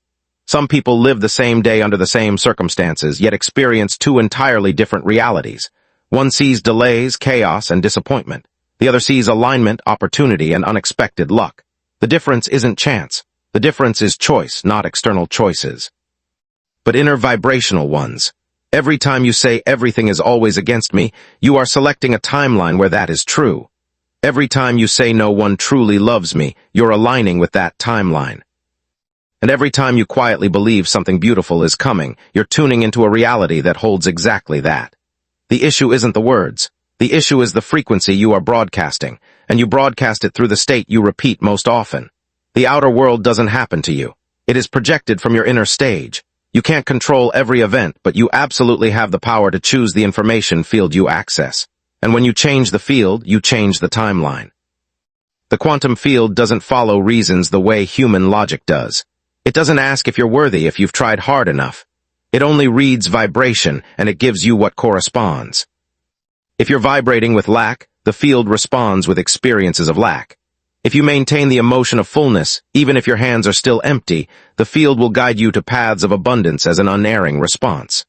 Some people live the same day under the same circumstances, yet experience two entirely different realities. One sees delays, chaos, and disappointment. The other sees alignment, opportunity, and unexpected luck. The difference isn't chance. The difference is choice, not external choices, but inner vibrational ones. Every time you say everything is always against me, you are selecting a timeline where that is true. Every time you say no one truly loves me, you're aligning with that timeline. And every time you quietly believe something beautiful is coming, you're tuning into a reality that holds exactly that. The issue isn't the words. The issue is the frequency you are broadcasting, and you broadcast it through the state you repeat most often. The outer world doesn't happen to you. It is projected from your inner stage. You can't control every event, but you absolutely have the power to choose the information field you access. And when you change the field, you change the timeline. The quantum field doesn't follow reasons the way human logic does. It doesn't ask if you're worthy if you've tried hard enough. It only reads vibration, and it gives you what corresponds. If you're vibrating with lack, the field responds with experiences of lack. If you maintain the emotion of fullness, even if your hands are still empty, the field will guide you to paths of abundance as an unerring response.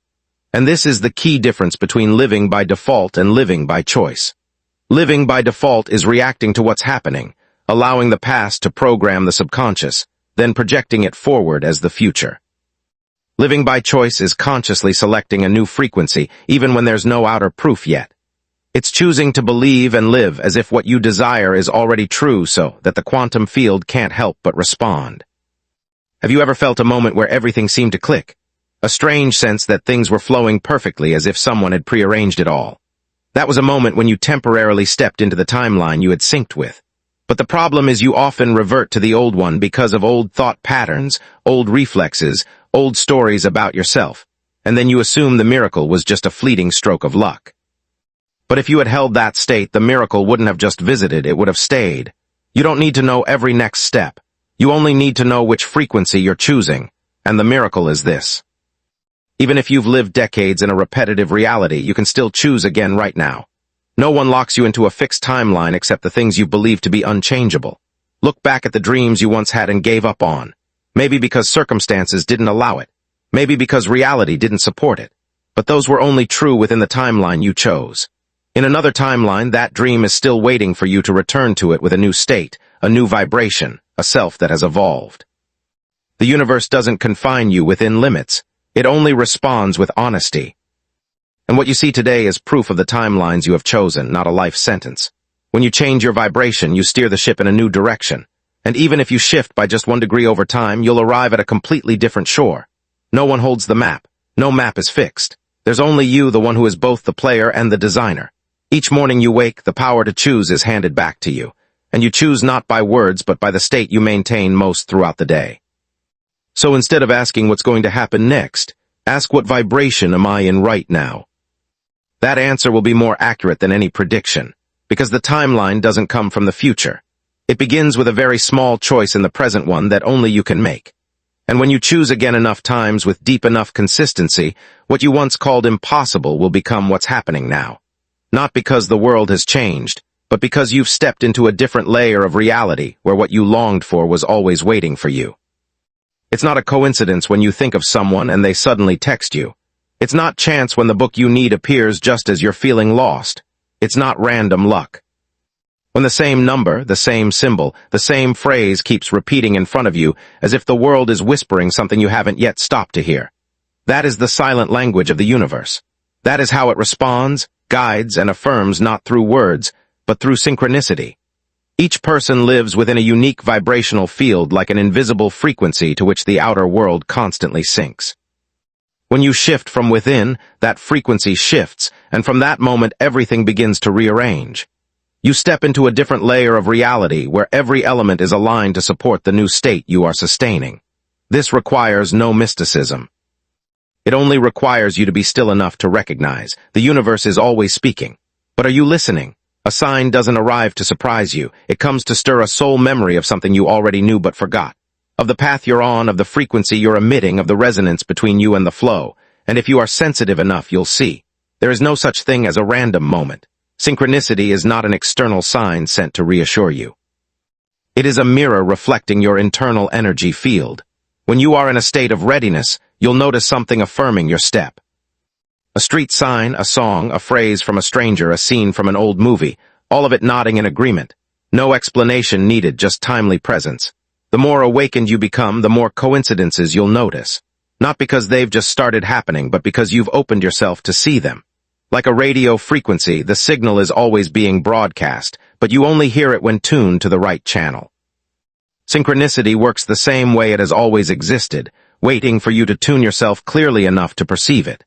And this is the key difference between living by default and living by choice. Living by default is reacting to what's happening, allowing the past to program the subconscious, then projecting it forward as the future. Living by choice is consciously selecting a new frequency, even when there's no outer proof yet. It's choosing to believe and live as if what you desire is already true so that the quantum field can't help but respond. Have you ever felt a moment where everything seemed to click? A strange sense that things were flowing perfectly as if someone had prearranged it all. That was a moment when you temporarily stepped into the timeline you had synced with. But the problem is you often revert to the old one because of old thought patterns, old reflexes, old stories about yourself, and then you assume the miracle was just a fleeting stroke of luck. But if you had held that state, the miracle wouldn't have just visited, it would have stayed. You don't need to know every next step. You only need to know which frequency you're choosing, and the miracle is this. Even if you've lived decades in a repetitive reality, you can still choose again right now. No one locks you into a fixed timeline except the things you believe to be unchangeable. Look back at the dreams you once had and gave up on. Maybe because circumstances didn't allow it. Maybe because reality didn't support it. But those were only true within the timeline you chose. In another timeline, that dream is still waiting for you to return to it with a new state, a new vibration, a self that has evolved. The universe doesn't confine you within limits. It only responds with honesty. And what you see today is proof of the timelines you have chosen, not a life sentence. When you change your vibration, you steer the ship in a new direction. And even if you shift by just 1 degree over time, you'll arrive at a completely different shore. No one holds the map. No map is fixed. There's only you, the one who is both the player and the designer. Each morning you wake, the power to choose is handed back to you. And you choose not by words, but by the state you maintain most throughout the day. So instead of asking what's going to happen next, ask what vibration am I in right now? That answer will be more accurate than any prediction, because the timeline doesn't come from the future. It begins with a very small choice in the present one that only you can make. And when you choose again enough times with deep enough consistency, what you once called impossible will become what's happening now. Not because the world has changed, but because you've stepped into a different layer of reality where what you longed for was always waiting for you. It's not a coincidence when you think of someone and they suddenly text you. It's not chance when the book you need appears just as you're feeling lost. It's not random luck. When the same number, the same symbol, the same phrase keeps repeating in front of you as if the world is whispering something you haven't yet stopped to hear. That is the silent language of the universe. That is how it responds, guides, and affirms not through words, but through synchronicity. Each person lives within a unique vibrational field like an invisible frequency to which the outer world constantly syncs. When you shift from within, that frequency shifts, and from that moment everything begins to rearrange. You step into a different layer of reality where every element is aligned to support the new state you are sustaining. This requires no mysticism. It only requires you to be still enough to recognize the universe is always speaking. But are you listening? A sign doesn't arrive to surprise you. It comes to stir a soul memory of something you already knew but forgot. Of the path you're on, of the frequency you're emitting, of the resonance between you and the flow. And if you are sensitive enough, you'll see. There is no such thing as a random moment. Synchronicity is not an external sign sent to reassure you. It is a mirror reflecting your internal energy field. When you are in a state of readiness, you'll notice something affirming your step. A street sign, a song, a phrase from a stranger, a scene from an old movie, all of it nodding in agreement. No explanation needed, just timely presence. The more awakened you become, the more coincidences you'll notice. Not because they've just started happening, but because you've opened yourself to see them. Like a radio frequency, the signal is always being broadcast, but you only hear it when tuned to the right channel. Synchronicity works the same way it has always existed, waiting for you to tune yourself clearly enough to perceive it.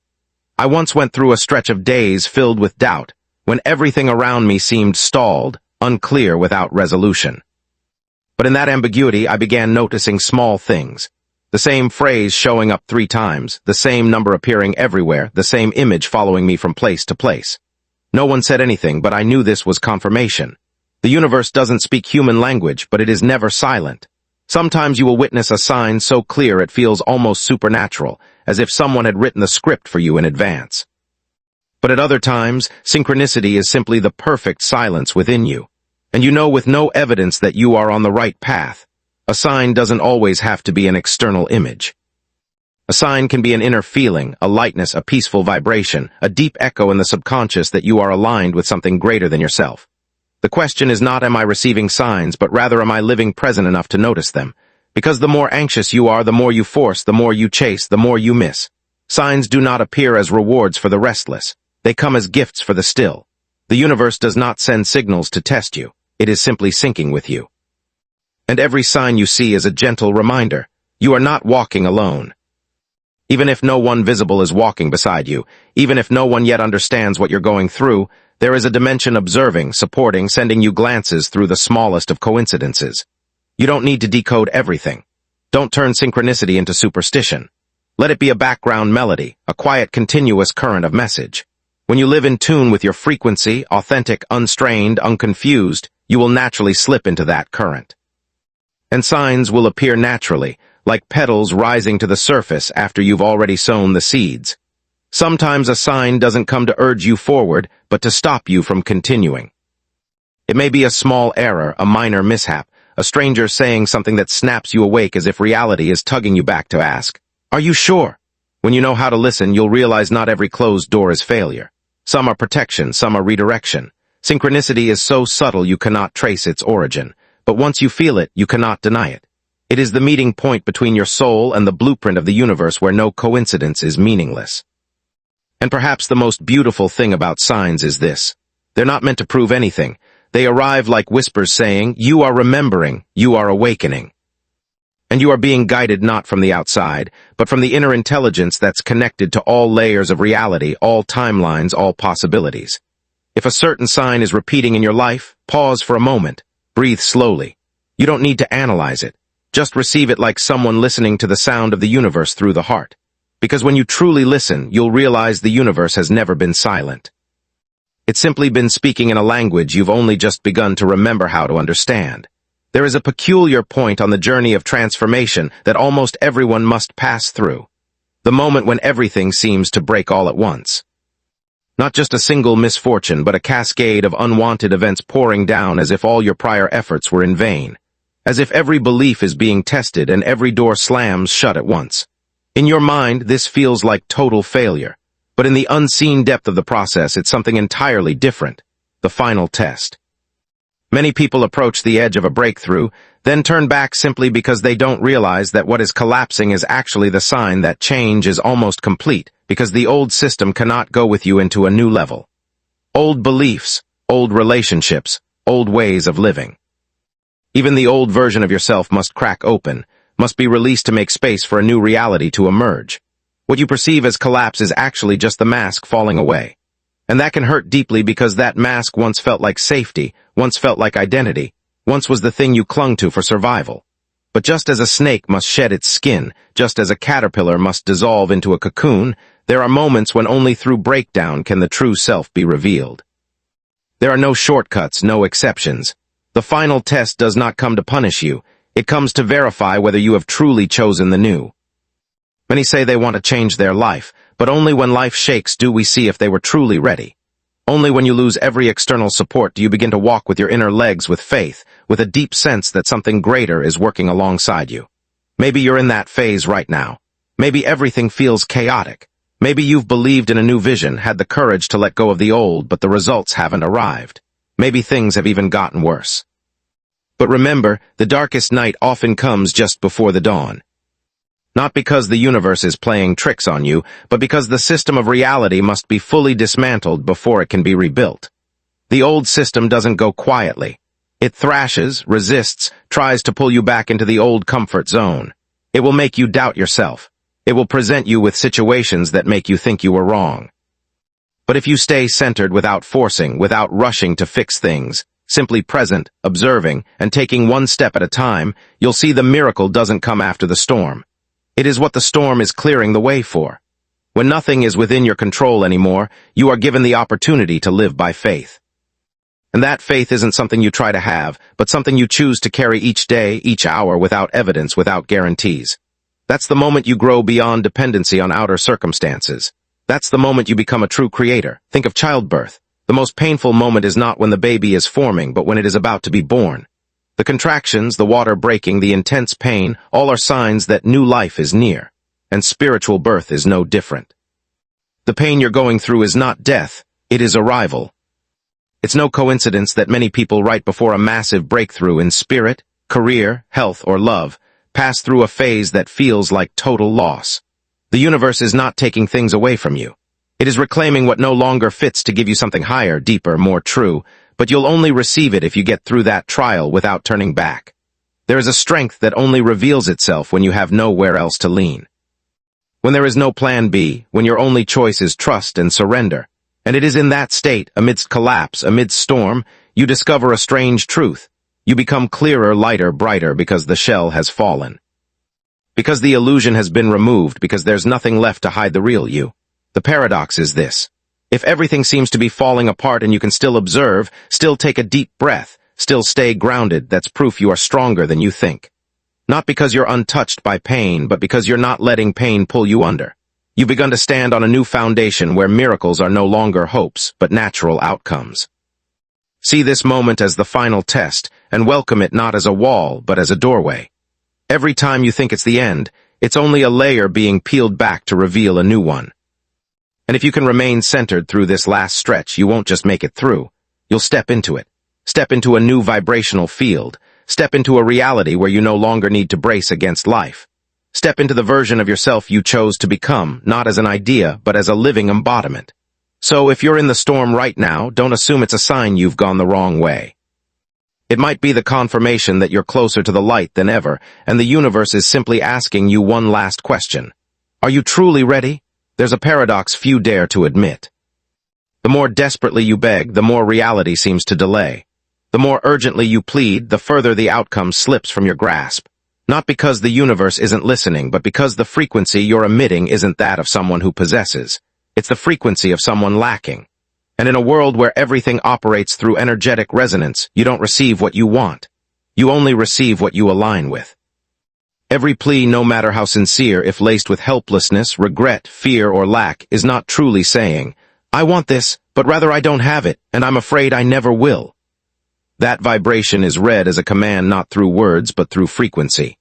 I once went through a stretch of days filled with doubt, when everything around me seemed stalled, unclear, without resolution. But in that ambiguity, I began noticing small things. The same phrase showing up 3 times, the same number appearing everywhere, the same image following me from place to place. No one said anything, but I knew this was confirmation. The universe doesn't speak human language, but it is never silent. Sometimes you will witness a sign so clear it feels almost supernatural, as if someone had written the script for you in advance. But at other times, synchronicity is simply the perfect silence within you, and you know with no evidence that you are on the right path. A sign doesn't always have to be an external image. A sign can be an inner feeling, a lightness, a peaceful vibration, a deep echo in the subconscious that you are aligned with something greater than yourself. The question is not am I receiving signs, but rather am I living present enough to notice them? Because the more anxious you are, the more you force, the more you chase, the more you miss. Signs do not appear as rewards for the restless. They come as gifts for the still. The universe does not send signals to test you. It is simply syncing with you. And every sign you see is a gentle reminder. You are not walking alone. Even if no one visible is walking beside you, even if no one yet understands what you're going through, there is a dimension observing, supporting, sending you glances through the smallest of coincidences. You don't need to decode everything. Don't turn synchronicity into superstition. Let it be a background melody, a quiet, continuous current of message. When you live in tune with your frequency, authentic, unstrained, unconfused, you will naturally slip into that current. And signs will appear naturally, like petals rising to the surface after you've already sown the seeds. Sometimes a sign doesn't come to urge you forward, but to stop you from continuing. It may be a small error, a minor mishap, a stranger saying something that snaps you awake as if reality is tugging you back to ask, "Are you sure?" When you know how to listen, you'll realize not every closed door is failure. Some are protection, some are redirection. Synchronicity is so subtle you cannot trace its origin, but once you feel it, you cannot deny it. It is the meeting point between your soul and the blueprint of the universe where no coincidence is meaningless. And perhaps the most beautiful thing about signs is this. They're not meant to prove anything. They arrive like whispers saying, you are remembering, you are awakening. And you are being guided not from the outside, but from the inner intelligence that's connected to all layers of reality, all timelines, all possibilities. If a certain sign is repeating in your life, pause for a moment. Breathe slowly. You don't need to analyze it. Just receive it like someone listening to the sound of the universe through the heart. Because when you truly listen, you'll realize the universe has never been silent. It's simply been speaking in a language you've only just begun to remember how to understand. There is a peculiar point on the journey of transformation that almost everyone must pass through. The moment when everything seems to break all at once. Not just a single misfortune, but a cascade of unwanted events pouring down as if all your prior efforts were in vain. As if every belief is being tested and every door slams shut at once. In your mind, this feels like total failure. But in the unseen depth of the process, it's something entirely different. The final test. Many people approach the edge of a breakthrough, then turn back simply because they don't realize that what is collapsing is actually the sign that change is almost complete, because the old system cannot go with you into a new level. Old beliefs, old relationships, old ways of living. Even the old version of yourself must crack open, must be released to make space for a new reality to emerge. What you perceive as collapse is actually just the mask falling away. And that can hurt deeply because that mask once felt like safety, once felt like identity, once was the thing you clung to for survival. But just as a snake must shed its skin, just as a caterpillar must dissolve into a cocoon, there are moments when only through breakdown can the true self be revealed. There are no shortcuts, no exceptions. The final test does not come to punish you. It comes to verify whether you have truly chosen the new. Many say they want to change their life, but only when life shakes do we see if they were truly ready. Only when you lose every external support do you begin to walk with your inner legs with faith, with a deep sense that something greater is working alongside you. Maybe you're in that phase right now. Maybe everything feels chaotic. Maybe you've believed in a new vision, had the courage to let go of the old, but the results haven't arrived. Maybe things have even gotten worse. But remember, the darkest night often comes just before the dawn. Not because the universe is playing tricks on you, but because the system of reality must be fully dismantled before it can be rebuilt. The old system doesn't go quietly. It thrashes, resists, tries to pull you back into the old comfort zone. It will make you doubt yourself. It will present you with situations that make you think you were wrong. But if you stay centered without forcing, without rushing to fix things, simply present, observing, and taking one step at a time, you'll see the miracle doesn't come after the storm. It is what the storm is clearing the way for. When nothing is within your control anymore, you are given the opportunity to live by faith. And that faith isn't something you try to have, but something you choose to carry each day, each hour, without evidence, without guarantees. That's the moment you grow beyond dependency on outer circumstances. That's the moment you become a true creator. Think of childbirth. The most painful moment is not when the baby is forming, but when it is about to be born. The contractions, the water breaking, the intense pain, all are signs that new life is near. and spiritual birth is no different. The pain you're going through is not death, it is arrival. It's no coincidence that many people right before a massive breakthrough in spirit, career, health, or love pass through a phase that feels like total loss. The universe is not taking things away from you. It is reclaiming what no longer fits to give you something higher, deeper, more true, but you'll only receive it if you get through that trial without turning back. There is a strength that only reveals itself when you have nowhere else to lean. When there is no plan B, when your only choice is trust and surrender. And it is in that state, amidst collapse, amidst storm, you discover a strange truth. You become clearer, lighter, brighter because the shell has fallen. Because the illusion has been removed, because there's nothing left to hide the real you. The paradox is this. If everything seems to be falling apart and you can still observe, still take a deep breath, still stay grounded, that's proof you are stronger than you think. Not because you're untouched by pain, but because you're not letting pain pull you under. You've begun to stand on a new foundation where miracles are no longer hopes, but natural outcomes. See this moment as the final test, and welcome it not as a wall, but as a doorway. Every time you think it's the end, it's only a layer being peeled back to reveal a new one. And if you can remain centered through this last stretch, you won't just make it through. You'll step into it. Step into a new vibrational field. Step into a reality where you no longer need to brace against life. Step into the version of yourself you chose to become, not as an idea, but as a living embodiment. So if you're in the storm right now, don't assume it's a sign you've gone the wrong way. It might be the confirmation that you're closer to the light than ever, and the universe is simply asking you one last question. Are you truly ready? There's a paradox few dare to admit. The more desperately you beg, the more reality seems to delay. The more urgently you plead, the further the outcome slips from your grasp. Not because the universe isn't listening, but because the frequency you're emitting isn't that of someone who possesses. It's the frequency of someone lacking. And in a world where everything operates through energetic resonance, you don't receive what you want. You only receive what you align with. Every plea, no matter how sincere, if laced with helplessness, regret, fear, or lack, is not truly saying, I want this, but rather I don't have it, and I'm afraid I never will. That vibration is read as a command not through words, but through frequency.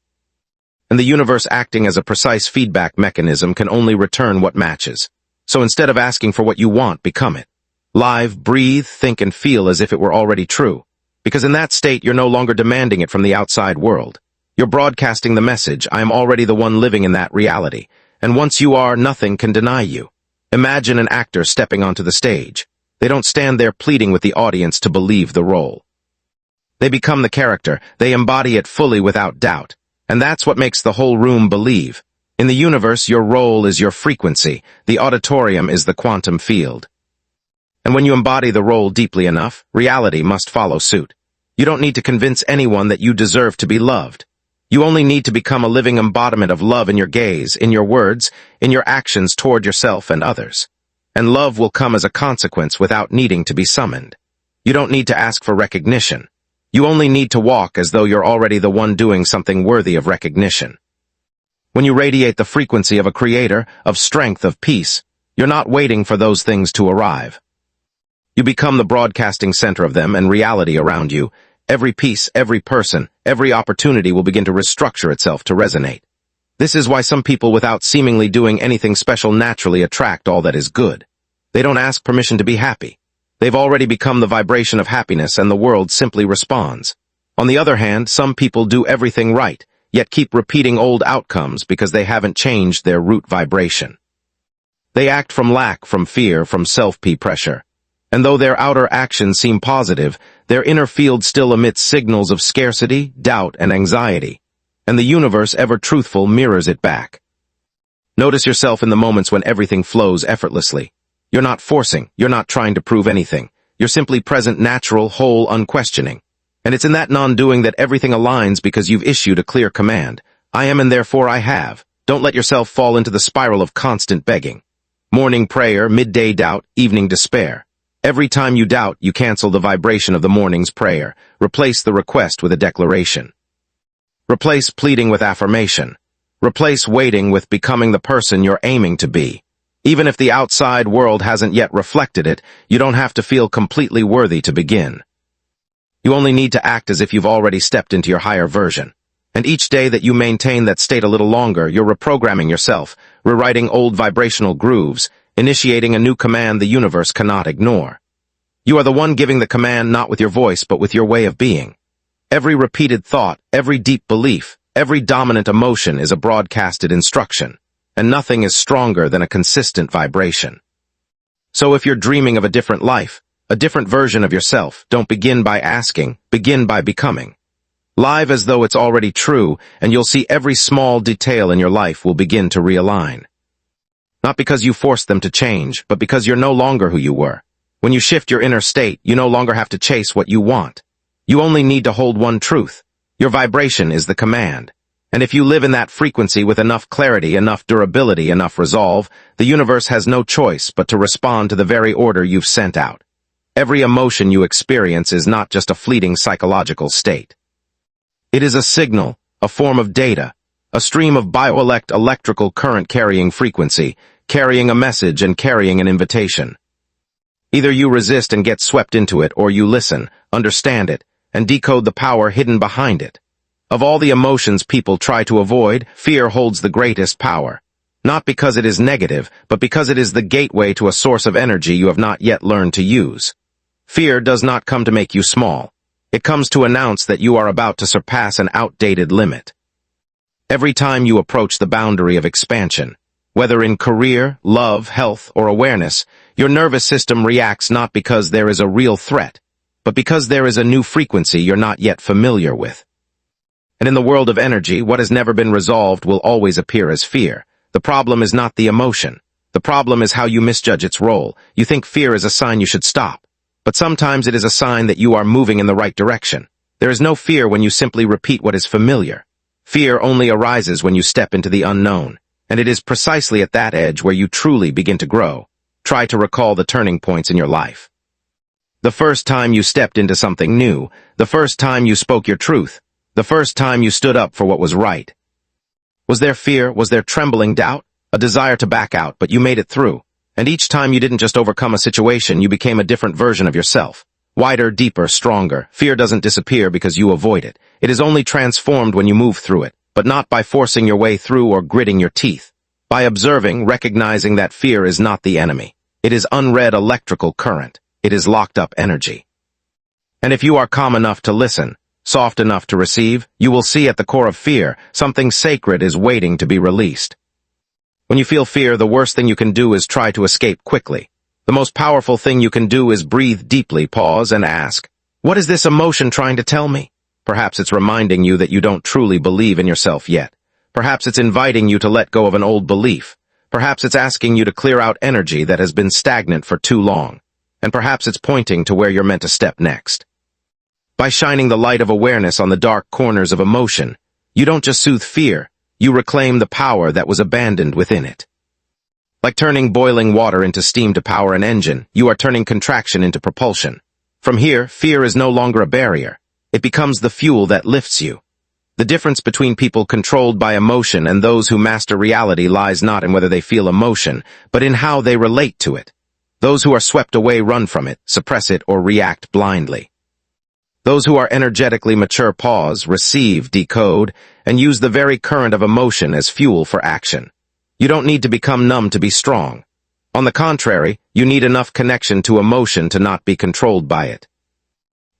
And the universe acting as a precise feedback mechanism can only return what matches. So instead of asking for what you want, become it. Live, breathe, think, and feel as if it were already true. Because in that state, you're no longer demanding it from the outside world. You're broadcasting the message, I am already the one living in that reality. And once you are, nothing can deny you. Imagine an actor stepping onto the stage. They don't stand there pleading with the audience to believe the role. They become the character, they embody it fully without doubt. And that's what makes the whole room believe. In the universe, your role is your frequency. The auditorium is the quantum field. And when you embody the role deeply enough, reality must follow suit. You don't need to convince anyone that you deserve to be loved. You only need to become a living embodiment of love in your gaze, in your words, in your actions toward yourself and others. And love will come as a consequence without needing to be summoned. You don't need to ask for recognition. You only need to walk as though you're already the one doing something worthy of recognition. When you radiate the frequency of a creator, of strength, of peace, you're not waiting for those things to arrive. You become the broadcasting center of them and reality around you. Every piece, every person, every opportunity will begin to restructure itself to resonate. This is why some people without seemingly doing anything special naturally attract all that is good. They don't ask permission to be happy. They've already become the vibration of happiness and the world simply responds. On the other hand, some people do everything right, yet keep repeating old outcomes because they haven't changed their root vibration. They act from lack, from fear, from self-pity pressure. And though their outer actions seem positive, their inner field still emits signals of scarcity, doubt, and anxiety. And the universe, ever truthful, mirrors it back. Notice yourself in the moments when everything flows effortlessly. You're not forcing, you're not trying to prove anything. You're simply present, natural, whole, unquestioning. And it's in that non-doing that everything aligns because you've issued a clear command. I am and therefore I have. Don't let yourself fall into the spiral of constant begging. Morning prayer, midday doubt, evening despair. Every time you doubt, you cancel the vibration of the morning's prayer. Replace the request with a declaration. Replace pleading with affirmation. Replace waiting with becoming the person you're aiming to be. Even if the outside world hasn't yet reflected it, you don't have to feel completely worthy to begin. You only need to act as if you've already stepped into your higher version. And each day that you maintain that state a little longer, you're reprogramming yourself, rewriting old vibrational grooves, initiating a new command the universe cannot ignore. You are the one giving the command not with your voice but with your way of being. Every repeated thought, every deep belief, every dominant emotion is a broadcasted instruction, and nothing is stronger than a consistent vibration. So if you're dreaming of a different life, a different version of yourself, don't begin by asking, begin by becoming. Live as though it's already true, and you'll see every small detail in your life will begin to realign. Not because you forced them to change, but because you're no longer who you were. When you shift your inner state, you no longer have to chase what you want. You only need to hold one truth. Your vibration is the command. And if you live in that frequency with enough clarity, enough durability, enough resolve, the universe has no choice but to respond to the very order you've sent out. Every emotion you experience is not just a fleeting psychological state. It is a signal, a form of data, a stream of electrical current-carrying frequency, carrying a message and carrying an invitation. Either you resist and get swept into it, or you listen, understand it, and decode the power hidden behind it. Of all the emotions people try to avoid, fear holds the greatest power. Not because it is negative, but because it is the gateway to a source of energy you have not yet learned to use. Fear does not come to make you small. It comes to announce that you are about to surpass an outdated limit. Every time you approach the boundary of expansion, whether in career, love, health, or awareness, your nervous system reacts not because there is a real threat, but because there is a new frequency you're not yet familiar with. And in the world of energy, what has never been resolved will always appear as fear. The problem is not the emotion. The problem is how you misjudge its role. You think fear is a sign you should stop. But sometimes it is a sign that you are moving in the right direction. There is no fear when you simply repeat what is familiar. Fear only arises when you step into the unknown. And it is precisely at that edge where you truly begin to grow. Try to recall the turning points in your life. The first time you stepped into something new. The first time you spoke your truth. The first time you stood up for what was right. Was there fear? Was there trembling doubt? A desire to back out, but you made it through. And each time you didn't just overcome a situation, you became a different version of yourself. Wider, deeper, stronger. Fear doesn't disappear because you avoid it. It is only transformed when you move through it, but not by forcing your way through or gritting your teeth. By observing, recognizing that fear is not the enemy. It is unread electrical current. It is locked up energy. And if you are calm enough to listen, soft enough to receive, you will see at the core of fear, something sacred is waiting to be released. When you feel fear, the worst thing you can do is try to escape quickly. The most powerful thing you can do is breathe deeply, pause, and ask, what is this emotion trying to tell me? Perhaps it's reminding you that you don't truly believe in yourself yet. Perhaps it's inviting you to let go of an old belief. Perhaps it's asking you to clear out energy that has been stagnant for too long. And perhaps it's pointing to where you're meant to step next. By shining the light of awareness on the dark corners of emotion, you don't just soothe fear, you reclaim the power that was abandoned within it. Like turning boiling water into steam to power an engine, you are turning contraction into propulsion. From here, fear is no longer a barrier. It becomes the fuel that lifts you. The difference between people controlled by emotion and those who master reality lies not in whether they feel emotion, but in how they relate to it. Those who are swept away run from it, suppress it, or react blindly. Those who are energetically mature pause, receive, decode, and use the very current of emotion as fuel for action. You don't need to become numb to be strong. On the contrary, you need enough connection to emotion to not be controlled by it.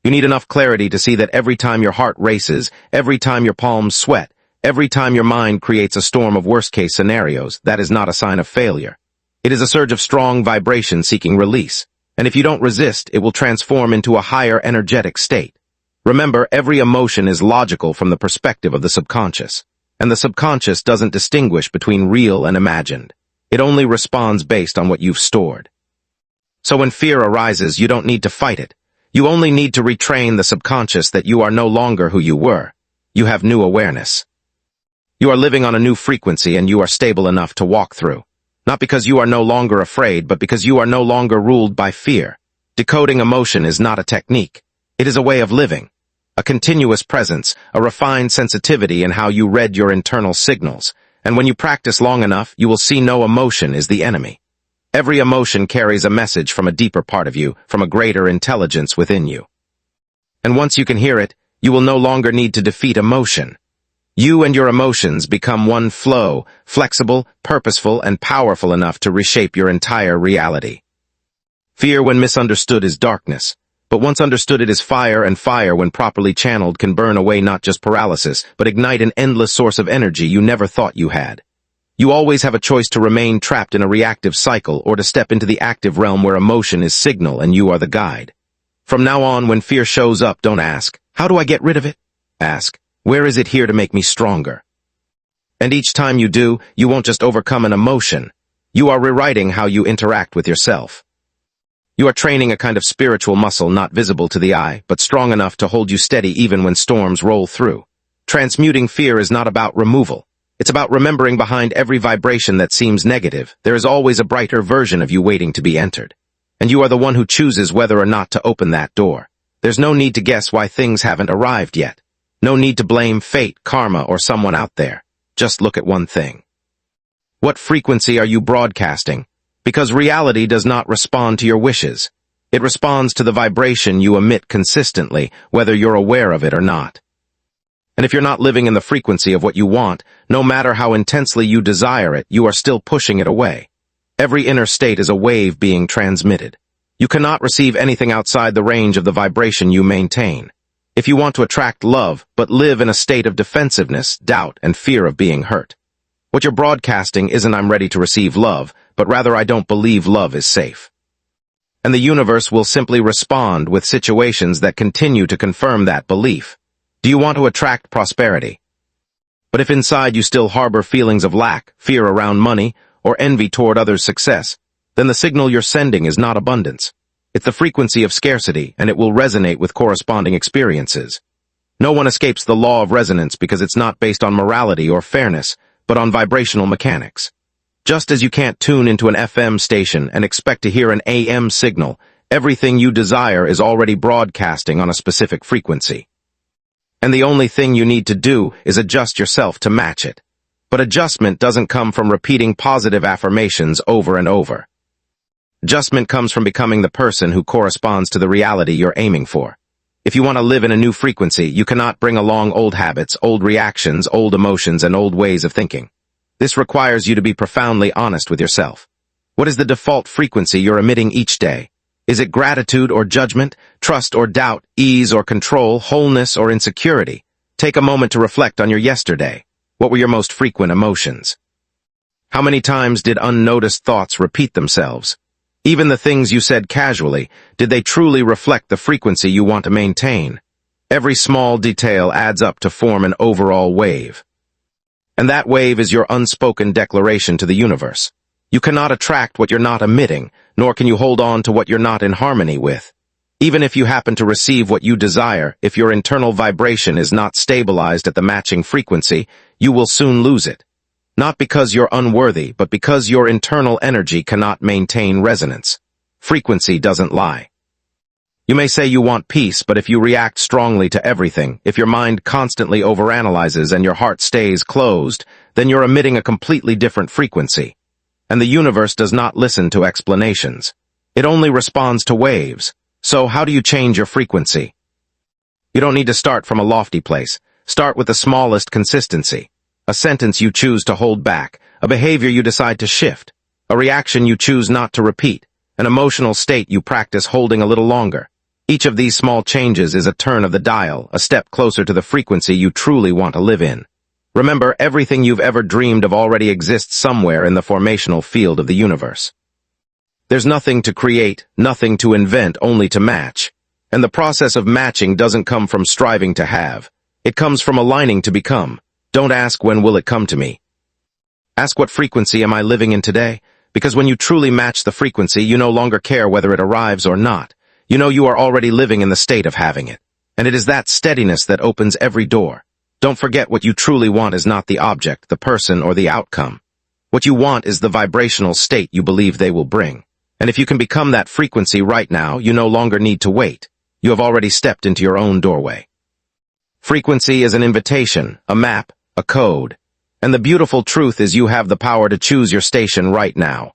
You need enough clarity to see that every time your heart races, every time your palms sweat, every time your mind creates a storm of worst-case scenarios, that is not a sign of failure. It is a surge of strong vibration seeking release. And if you don't resist, it will transform into a higher energetic state. Remember, every emotion is logical from the perspective of the subconscious, and the subconscious doesn't distinguish between real and imagined. It only responds based on what you've stored. So when fear arises, you don't need to fight it. You only need to retrain the subconscious that you are no longer who you were. You have new awareness. You are living on a new frequency and you are stable enough to walk through. Not because you are no longer afraid, but because you are no longer ruled by fear. Decoding emotion is not a technique. It is a way of living. A continuous presence, a refined sensitivity in how you read your internal signals. And when you practice long enough, you will see no emotion is the enemy. Every emotion carries a message from a deeper part of you, from a greater intelligence within you. And once you can hear it, you will no longer need to defeat emotion. You and your emotions become one flow, flexible, purposeful, and powerful enough to reshape your entire reality. Fear, when misunderstood, is darkness, but once understood, it is fire, and fire, when properly channeled, can burn away not just paralysis, but ignite an endless source of energy you never thought you had. You always have a choice to remain trapped in a reactive cycle or to step into the active realm where emotion is signal and you are the guide. From now on, when fear shows up, don't ask, "How do I get rid of it?" Ask, "Where is it here to make me stronger?" And each time you do, you won't just overcome an emotion. You are rewriting how you interact with yourself. You are training a kind of spiritual muscle not visible to the eye, but strong enough to hold you steady even when storms roll through. Transmuting fear is not about removal. It's about remembering behind every vibration that seems negative, there is always a brighter version of you waiting to be entered. And you are the one who chooses whether or not to open that door. There's no need to guess why things haven't arrived yet. No need to blame fate, karma, or someone out there. Just look at one thing. What frequency are you broadcasting? Because reality does not respond to your wishes. It responds to the vibration you emit consistently, whether you're aware of it or not. And if you're not living in the frequency of what you want, no matter how intensely you desire it, you are still pushing it away. Every inner state is a wave being transmitted. You cannot receive anything outside the range of the vibration you maintain. If you want to attract love, but live in a state of defensiveness, doubt, and fear of being hurt. What you're broadcasting isn't "I'm ready to receive love," but rather "I don't believe love is safe." And the universe will simply respond with situations that continue to confirm that belief. Do you want to attract prosperity? But if inside you still harbor feelings of lack, fear around money, or envy toward others' success, then the signal you're sending is not abundance. It's the frequency of scarcity, and it will resonate with corresponding experiences. No one escapes the law of resonance because it's not based on morality or fairness, but on vibrational mechanics. Just as you can't tune into an FM station and expect to hear an AM signal, everything you desire is already broadcasting on a specific frequency. And the only thing you need to do is adjust yourself to match it. But adjustment doesn't come from repeating positive affirmations over and over. Adjustment comes from becoming the person who corresponds to the reality you're aiming for. If you want to live in a new frequency, you cannot bring along old habits, old reactions, old emotions, and old ways of thinking. This requires you to be profoundly honest with yourself. What is the default frequency you're emitting each day? Is it gratitude or judgment, trust or doubt, ease or control, wholeness or insecurity? Take a moment to reflect on your yesterday. What were your most frequent emotions? How many times did unnoticed thoughts repeat themselves? Even the things you said casually, did they truly reflect the frequency you want to maintain? Every small detail adds up to form an overall wave. And that wave is your unspoken declaration to the universe. You cannot attract what you're not emitting, nor can you hold on to what you're not in harmony with. Even if you happen to receive what you desire, if your internal vibration is not stabilized at the matching frequency, you will soon lose it. Not because you're unworthy, but because your internal energy cannot maintain resonance. Frequency doesn't lie. You may say you want peace, but if you react strongly to everything, if your mind constantly overanalyzes and your heart stays closed, then you're emitting a completely different frequency. And the universe does not listen to explanations. It only responds to waves. So how do you change your frequency? You don't need to start from a lofty place. Start with the smallest consistency. A sentence you choose to hold back, a behavior you decide to shift, a reaction you choose not to repeat, an emotional state you practice holding a little longer. Each of these small changes is a turn of the dial, a step closer to the frequency you truly want to live in. Remember, everything you've ever dreamed of already exists somewhere in the formational field of the universe. There's nothing to create, nothing to invent, only to match. And the process of matching doesn't come from striving to have. It comes from aligning to become. Don't ask, when will it come to me? Ask, what frequency am I living in today? Because when you truly match the frequency, you no longer care whether it arrives or not. You know you are already living in the state of having it. And it is that steadiness that opens every door. Don't forget, what you truly want is not the object, the person, or the outcome. What you want is the vibrational state you believe they will bring. And if you can become that frequency right now, you no longer need to wait. You have already stepped into your own doorway. Frequency is an invitation, a map, a code. And the beautiful truth is you have the power to choose your station right now.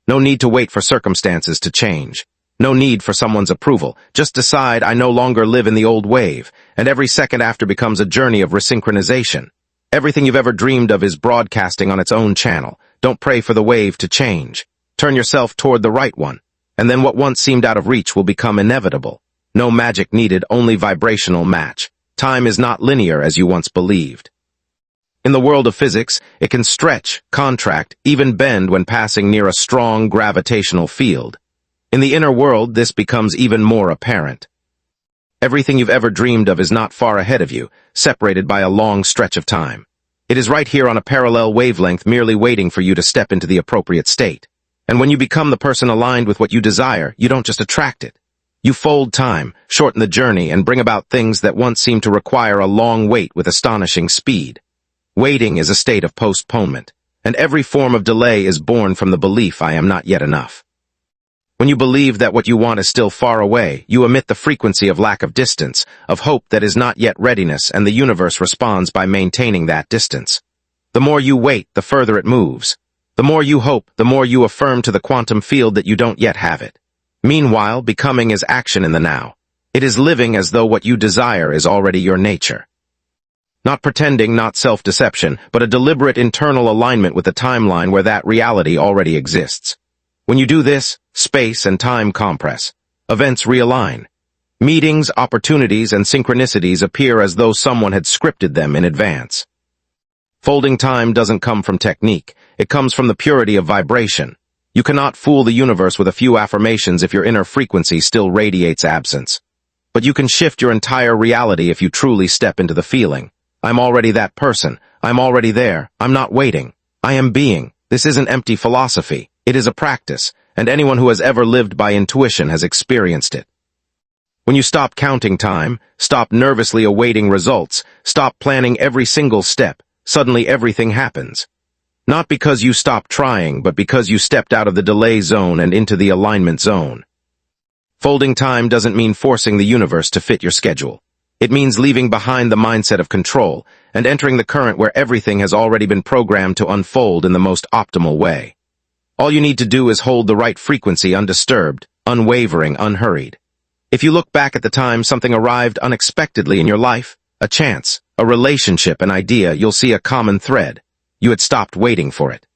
No need to wait for circumstances to change. No need for someone's approval. Just decide, I no longer live in the old wave, and every second after becomes a journey of resynchronization. Everything you've ever dreamed of is broadcasting on its own channel. Don't pray for the wave to change. Turn yourself toward the right one, and then what once seemed out of reach will become inevitable. No magic needed, only vibrational match. Time is not linear as you once believed. In the world of physics, it can stretch, contract, even bend when passing near a strong gravitational field. In the inner world, this becomes even more apparent. Everything you've ever dreamed of is not far ahead of you, separated by a long stretch of time. It is right here on a parallel wavelength, merely waiting for you to step into the appropriate state. And when you become the person aligned with what you desire, you don't just attract it. You fold time, shorten the journey, and bring about things that once seemed to require a long wait with astonishing speed. Waiting is a state of postponement, and every form of delay is born from the belief I am not yet enough. When you believe that what you want is still far away, you emit the frequency of lack of distance, of hope that is not yet readiness, and the universe responds by maintaining that distance. The more you wait, the further it moves. The more you hope, the more you affirm to the quantum field that you don't yet have it. Meanwhile, becoming is action in the now. It is living as though what you desire is already your nature. Not pretending, not self-deception, but a deliberate internal alignment with the timeline where that reality already exists. When you do this, space and time compress. Events realign. Meetings, opportunities, and synchronicities appear as though someone had scripted them in advance. Folding time doesn't come from technique. It comes from the purity of vibration. You cannot fool the universe with a few affirmations if your inner frequency still radiates absence. But you can shift your entire reality if you truly step into the feeling. I'm already that person. I'm already there. I'm not waiting. I am being. This isn't empty philosophy. It is a practice, and anyone who has ever lived by intuition has experienced it. When you stop counting time, stop nervously awaiting results, stop planning every single step, suddenly everything happens. Not because you stopped trying, but because you stepped out of the delay zone and into the alignment zone. Folding time doesn't mean forcing the universe to fit your schedule. It means leaving behind the mindset of control and entering the current where everything has already been programmed to unfold in the most optimal way. All you need to do is hold the right frequency undisturbed, unwavering, unhurried. If you look back at the time something arrived unexpectedly in your life, a chance, a relationship, an idea, you'll see a common thread. You had stopped waiting for it.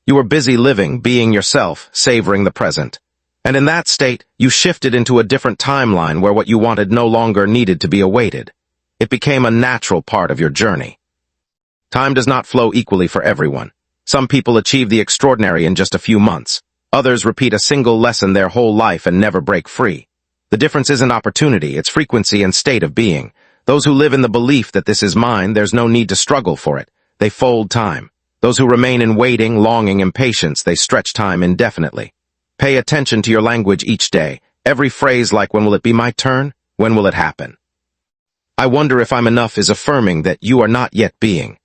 You were busy living, being yourself, savoring the present. And in that state, you shifted into a different timeline where what you wanted no longer needed to be awaited. It became a natural part of your journey. Time does not flow equally for everyone. Some people achieve the extraordinary in just a few months. Others repeat a single lesson their whole life and never break free. The difference isn't opportunity, it's frequency and state of being. Those who live in the belief that this is mine, there's no need to struggle for it. They fold time. Those who remain in waiting, longing, impatience, they stretch time indefinitely. Pay attention to your language each day. Every phrase like, when will it be my turn? When will it happen? I wonder if I'm enough is affirming that you are not yet being.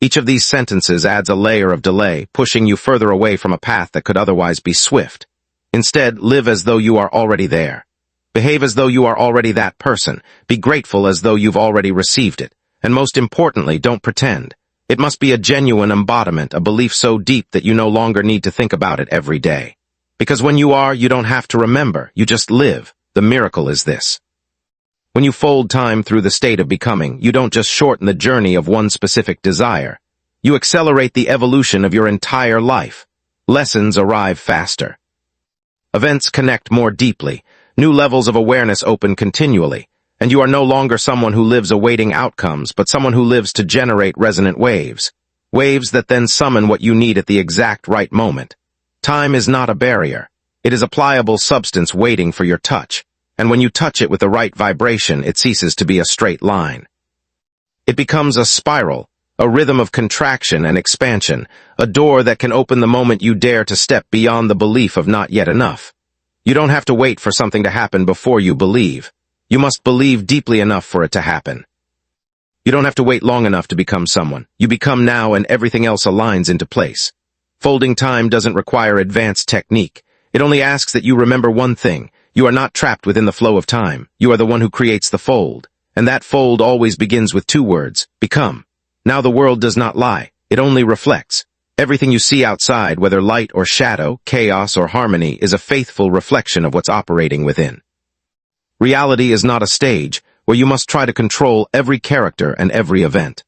Each of these sentences adds a layer of delay, pushing you further away from a path that could otherwise be swift. Instead, live as though you are already there. Behave as though you are already that person. Be grateful as though you've already received it. And most importantly, don't pretend. It must be a genuine embodiment, a belief so deep that you no longer need to think about it every day. Because when you are, you don't have to remember, you just live. The miracle is this. When you fold time through the state of becoming, you don't just shorten the journey of one specific desire. You accelerate the evolution of your entire life. Lessons arrive faster. Events connect more deeply. New levels of awareness open continually. And you are no longer someone who lives awaiting outcomes, but someone who lives to generate resonant waves. Waves that then summon what you need at the exact right moment. Time is not a barrier. It is a pliable substance waiting for your touch. And when you touch it with the right vibration, it ceases to be a straight line. It becomes a spiral, a rhythm of contraction and expansion, a door that can open the moment you dare to step beyond the belief of not yet enough. You don't have to wait for something to happen before you believe. You must believe deeply enough for it to happen. You don't have to wait long enough to become someone. You become now and everything else aligns into place. Folding time doesn't require advanced technique. It only asks that you remember one thing. You are not trapped within the flow of time. You are the one who creates the fold. And that fold always begins with two words, become. Now the world does not lie. It only reflects. Everything you see outside, whether light or shadow, chaos or harmony, is a faithful reflection of what's operating within. Reality is not a stage. where you must try to control every character and every event.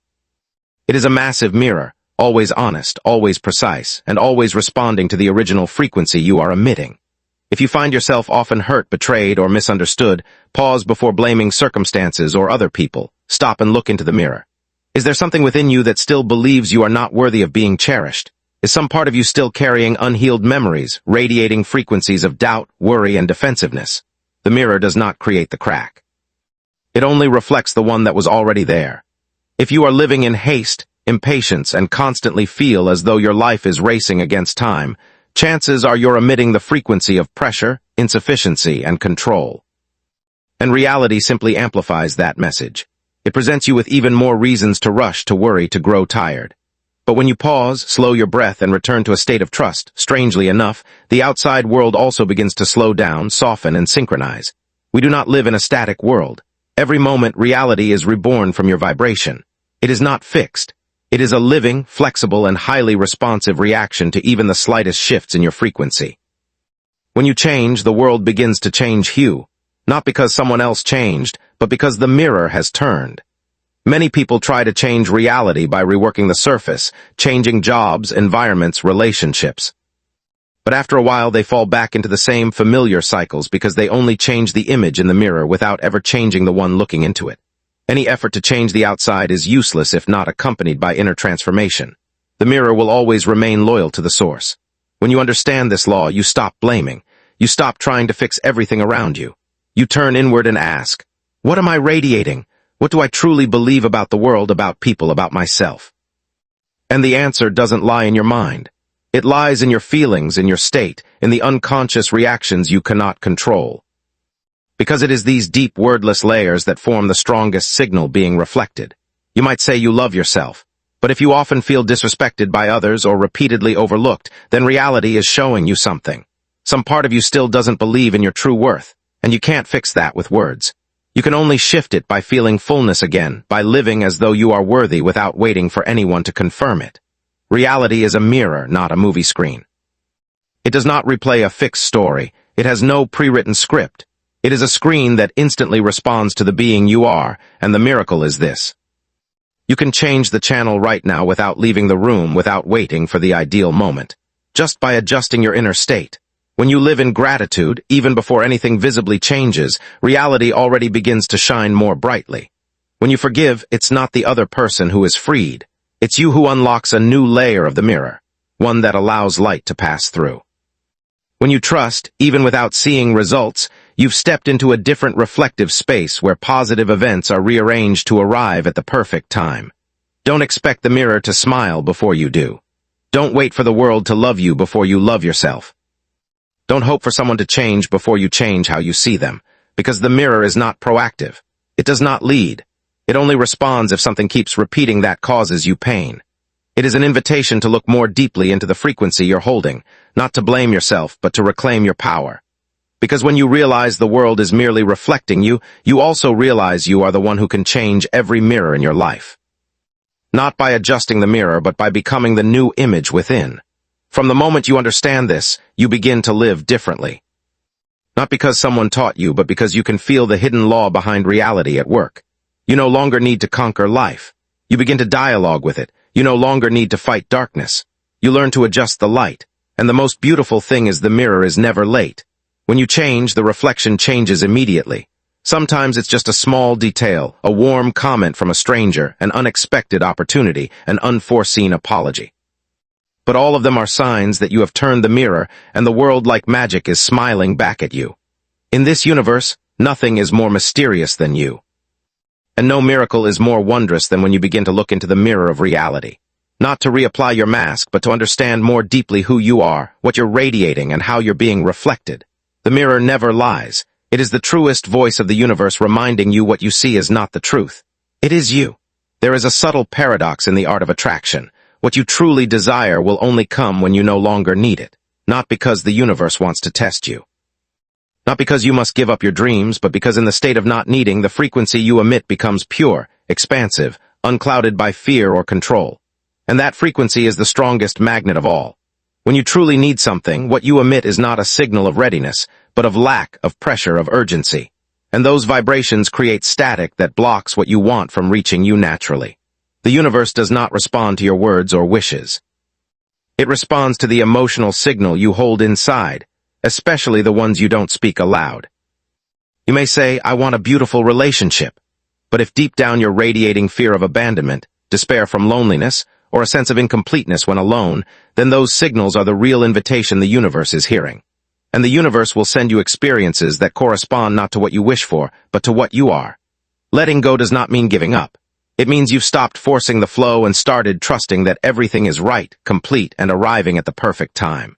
It is a massive mirror, always honest, always precise, and always responding to the original frequency you are emitting. If you find yourself often hurt, betrayed, or misunderstood, pause before blaming circumstances or other people. Stop and look into the mirror. Is there something within you that still believes you are not worthy of being cherished? Is some part of you still carrying unhealed memories, radiating frequencies of doubt, worry, and defensiveness? The mirror does not create the crack. It only reflects the one that was already there. If you are living in haste, impatience, and constantly feel as though your life is racing against time, chances are you're emitting the frequency of pressure, insufficiency, and control. And reality simply amplifies that message. It presents you with even more reasons to rush, to worry, to grow tired. But when you pause, slow your breath, and return to a state of trust, strangely enough, the outside world also begins to slow down, soften, and synchronize. We do not live in a static world. Every moment, reality is reborn from your vibration. It is not fixed. It is a living, flexible, and highly responsive reaction to even the slightest shifts in your frequency. When you change, the world begins to change hue, not because someone else changed, but because the mirror has turned. Many people try to change reality by reworking the surface, changing jobs, environments, relationships. But after a while, they fall back into the same familiar cycles because they only change the image in the mirror without ever changing the one looking into it. Any effort to change the outside is useless if not accompanied by inner transformation. The mirror will always remain loyal to the source. When you understand this law, you stop blaming. You stop trying to fix everything around you. You turn inward and ask, what am I radiating? What do I truly believe about the world, about people, about myself? And the answer doesn't lie in your mind. It lies in your feelings, in your state, in the unconscious reactions you cannot control. Because it is these deep, wordless layers that form the strongest signal being reflected. You might say you love yourself, but if you often feel disrespected by others or repeatedly overlooked, then reality is showing you something. Some part of you still doesn't believe in your true worth, and you can't fix that with words. You can only shift it by feeling fullness again, by living as though you are worthy without waiting for anyone to confirm it. Reality is a mirror, not a movie screen. It does not replay a fixed story. It has no pre-written script. It is a screen that instantly responds to the being you are, and the miracle is this. You can change the channel right now without leaving the room, without waiting for the ideal moment, just by adjusting your inner state. When you live in gratitude, even before anything visibly changes, reality already begins to shine more brightly. When you forgive, it's not the other person who is freed. It's you who unlocks a new layer of the mirror, one that allows light to pass through. When you trust, even without seeing results, you've stepped into a different reflective space where positive events are rearranged to arrive at the perfect time. Don't expect the mirror to smile before you do. Don't wait for the world to love you before you love yourself. Don't hope for someone to change before you change how you see them, because the mirror is not proactive. It does not lead. It only responds if something keeps repeating that causes you pain. It is an invitation to look more deeply into the frequency you're holding, not to blame yourself, but to reclaim your power. Because when you realize the world is merely reflecting you, you also realize you are the one who can change every mirror in your life. Not by adjusting the mirror, but by becoming the new image within. From the moment you understand this, you begin to live differently. Not because someone taught you, but because you can feel the hidden law behind reality at work. You no longer need to conquer life. You begin to dialogue with it. You no longer need to fight darkness. You learn to adjust the light. And the most beautiful thing is the mirror is never late. When you change, the reflection changes immediately. Sometimes it's just a small detail, a warm comment from a stranger, an unexpected opportunity, an unforeseen apology. But all of them are signs that you have turned the mirror, and the world like magic is smiling back at you. In this universe, nothing is more mysterious than you. And no miracle is more wondrous than when you begin to look into the mirror of reality. Not to reapply your mask, but to understand more deeply who you are, what you're radiating, and how you're being reflected. The mirror never lies. It is the truest voice of the universe reminding you what you see is not the truth. It is you. There is a subtle paradox in the art of attraction. What you truly desire will only come when you no longer need it, not because the universe wants to test you. Not because you must give up your dreams, but because in the state of not needing, the frequency you emit becomes pure, expansive, unclouded by fear or control. And that frequency is the strongest magnet of all. When you truly need something, what you emit is not a signal of readiness, but of lack, of pressure, of urgency. And those vibrations create static that blocks what you want from reaching you naturally. The universe does not respond to your words or wishes. It responds to the emotional signal you hold inside, especially the ones you don't speak aloud. You may say, "I want a beautiful relationship." But if deep down you're radiating fear of abandonment, despair from loneliness, or a sense of incompleteness when alone, then those signals are the real invitation the universe is hearing. And the universe will send you experiences that correspond not to what you wish for, but to what you are. Letting go does not mean giving up. It means you've stopped forcing the flow and started trusting that everything is right, complete, and arriving at the perfect time.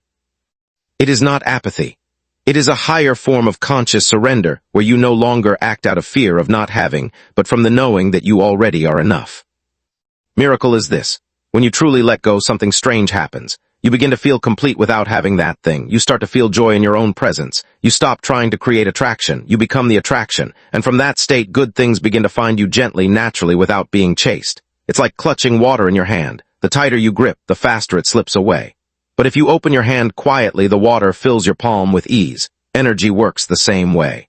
It is not apathy. It is a higher form of conscious surrender where you no longer act out of fear of not having, but from the knowing that you already are enough. Miracle is this. When you truly let go, something strange happens. You begin to feel complete without having that thing. You start to feel joy in your own presence. You stop trying to create attraction. You become the attraction. And from that state, good things begin to find you gently, naturally, without being chased. It's like clutching water in your hand. The tighter you grip, the faster it slips away. But if you open your hand quietly, the water fills your palm with ease. Energy works the same way.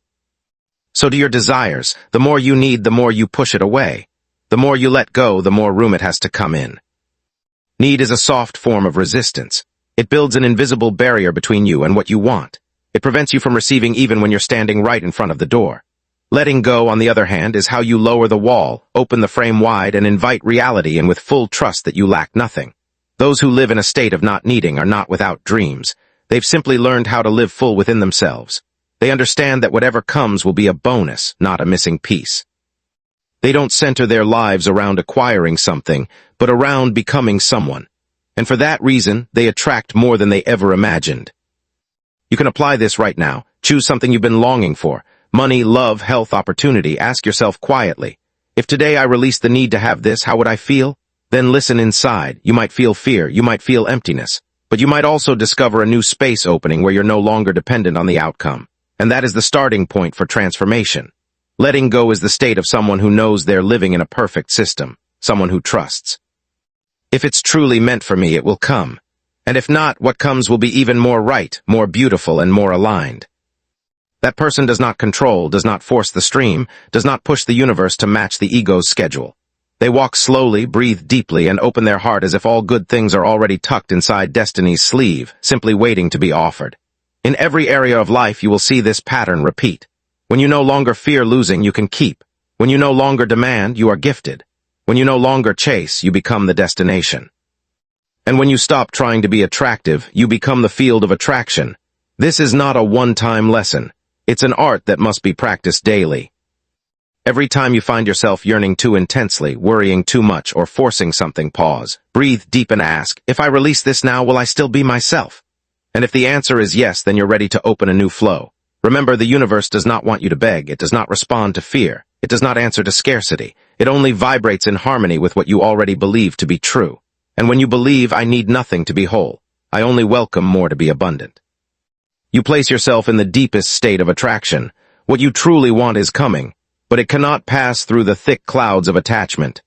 So do your desires. The more you need, the more you push it away. The more you let go, the more room it has to come in. Need is a soft form of resistance. It builds an invisible barrier between you and what you want. It prevents you from receiving even when you're standing right in front of the door. Letting go, on the other hand, is how you lower the wall, open the frame wide, and invite reality in with full trust that you lack nothing. Those who live in a state of not needing are not without dreams. They've simply learned how to live full within themselves. They understand that whatever comes will be a bonus, not a missing piece. They don't center their lives around acquiring something, but around becoming someone. And for that reason, they attract more than they ever imagined. You can apply this right now. Choose something you've been longing for. Money, love, health, opportunity. Ask yourself quietly, if today I released the need to have this, how would I feel? Then listen inside. You might feel fear. You might feel emptiness. But you might also discover a new space opening where you're no longer dependent on the outcome. And that is the starting point for transformation. Letting go is the state of someone who knows they're living in a perfect system, someone who trusts. If it's truly meant for me, it will come. And if not, what comes will be even more right, more beautiful, and more aligned. That person does not control, does not force the stream, does not push the universe to match the ego's schedule. They walk slowly, breathe deeply, and open their heart as if all good things are already tucked inside destiny's sleeve, simply waiting to be offered. In every area of life, you will see this pattern repeat. When you no longer fear losing, you can keep. When you no longer demand, you are gifted. When you no longer chase, you become the destination. And when you stop trying to be attractive, you become the field of attraction. This is not a one-time lesson. It's an art that must be practiced daily. Every time you find yourself yearning too intensely, worrying too much, or forcing something, pause, breathe deep and ask, if I release this now, will I still be myself? And if the answer is yes, then you're ready to open a new flow. Remember, the universe does not want you to beg. It does not respond to fear. It does not answer to scarcity. It only vibrates in harmony with what you already believe to be true. And when you believe, I need nothing to be whole, I only welcome more to be abundant. You place yourself in the deepest state of attraction. What you truly want is coming, but it cannot pass through the thick clouds of attachment.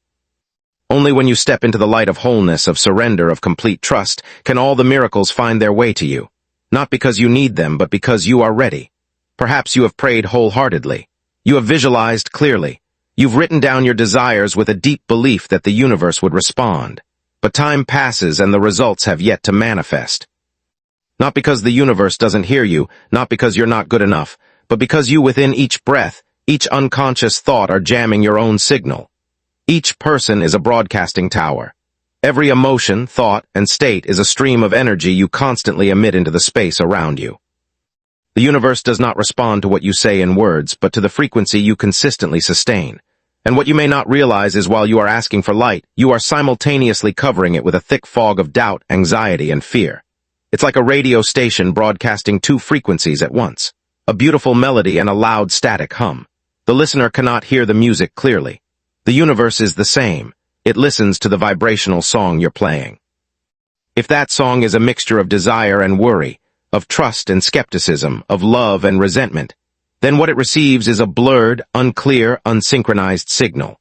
Only when you step into the light of wholeness, of surrender, of complete trust, can all the miracles find their way to you. Not because you need them, but because you are ready. Perhaps you have prayed wholeheartedly. You have visualized clearly. You've written down your desires with a deep belief that the universe would respond. But time passes and the results have yet to manifest. Not because the universe doesn't hear you, not because you're not good enough, but because you within each breath, each unconscious thought are jamming your own signal. Each person is a broadcasting tower. Every emotion, thought, and state is a stream of energy you constantly emit into the space around you. The universe does not respond to what you say in words, but to the frequency you consistently sustain. And what you may not realize is while you are asking for light, you are simultaneously covering it with a thick fog of doubt, anxiety, and fear. It's like a radio station broadcasting two frequencies at once, a beautiful melody and a loud static hum. The listener cannot hear the music clearly. The universe is the same. It listens to the vibrational song you're playing. If that song is a mixture of desire and worry, of trust and skepticism, of love and resentment, then what it receives is a blurred, unclear, unsynchronized signal.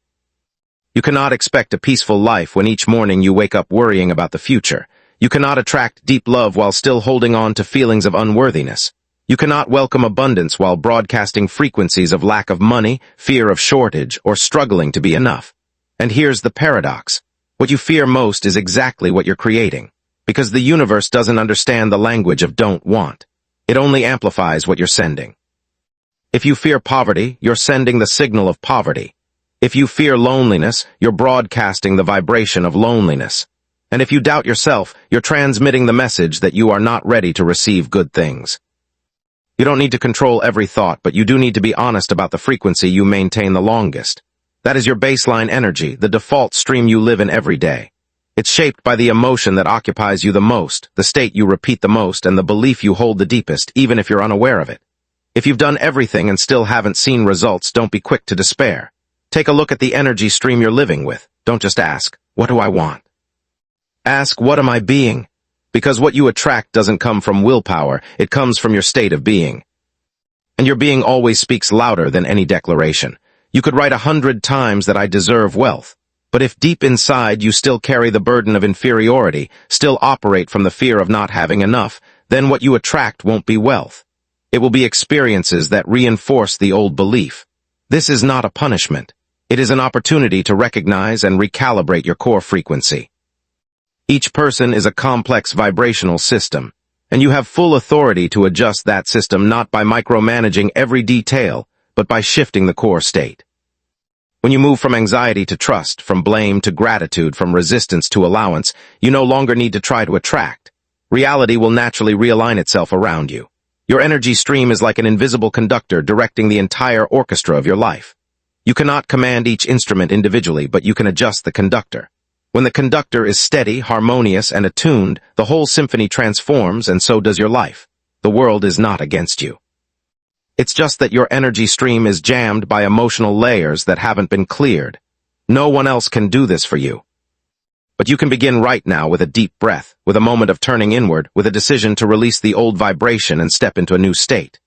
You cannot expect a peaceful life when each morning you wake up worrying about the future. You cannot attract deep love while still holding on to feelings of unworthiness. You cannot welcome abundance while broadcasting frequencies of lack of money, fear of shortage, or struggling to be enough. And here's the paradox. What you fear most is exactly what you're creating, because the universe doesn't understand the language of don't want. It only amplifies what you're sending. If you fear poverty, you're sending the signal of poverty. If you fear loneliness, you're broadcasting the vibration of loneliness. And if you doubt yourself, you're transmitting the message that you are not ready to receive good things. You don't need to control every thought, but you do need to be honest about the frequency you maintain the longest. That is your baseline energy, the default stream you live in every day. It's shaped by the emotion that occupies you the most, the state you repeat the most, and the belief you hold the deepest, even if you're unaware of it. If you've done everything and still haven't seen results, don't be quick to despair. Take a look at the energy stream you're living with. Don't just ask, what do I want? Ask, what am I being? Because what you attract doesn't come from willpower, it comes from your state of being. And your being always speaks louder than any declaration. You could write 100 times that I deserve wealth. But if deep inside you still carry the burden of inferiority, still operate from the fear of not having enough, then what you attract won't be wealth. It will be experiences that reinforce the old belief. This is not a punishment. It is an opportunity to recognize and recalibrate your core frequency. Each person is a complex vibrational system, and you have full authority to adjust that system not by micromanaging every detail, but by shifting the core state. When you move from anxiety to trust, from blame to gratitude, from resistance to allowance, you no longer need to try to attract. Reality will naturally realign itself around you. Your energy stream is like an invisible conductor directing the entire orchestra of your life. You cannot command each instrument individually, but you can adjust the conductor. When the conductor is steady, harmonious, and attuned, the whole symphony transforms, and so does your life. The world is not against you. It's just that your energy stream is jammed by emotional layers that haven't been cleared. No one else can do this for you. But you can begin right now with a deep breath, with a moment of turning inward, with a decision to release the old vibration and step into a new state.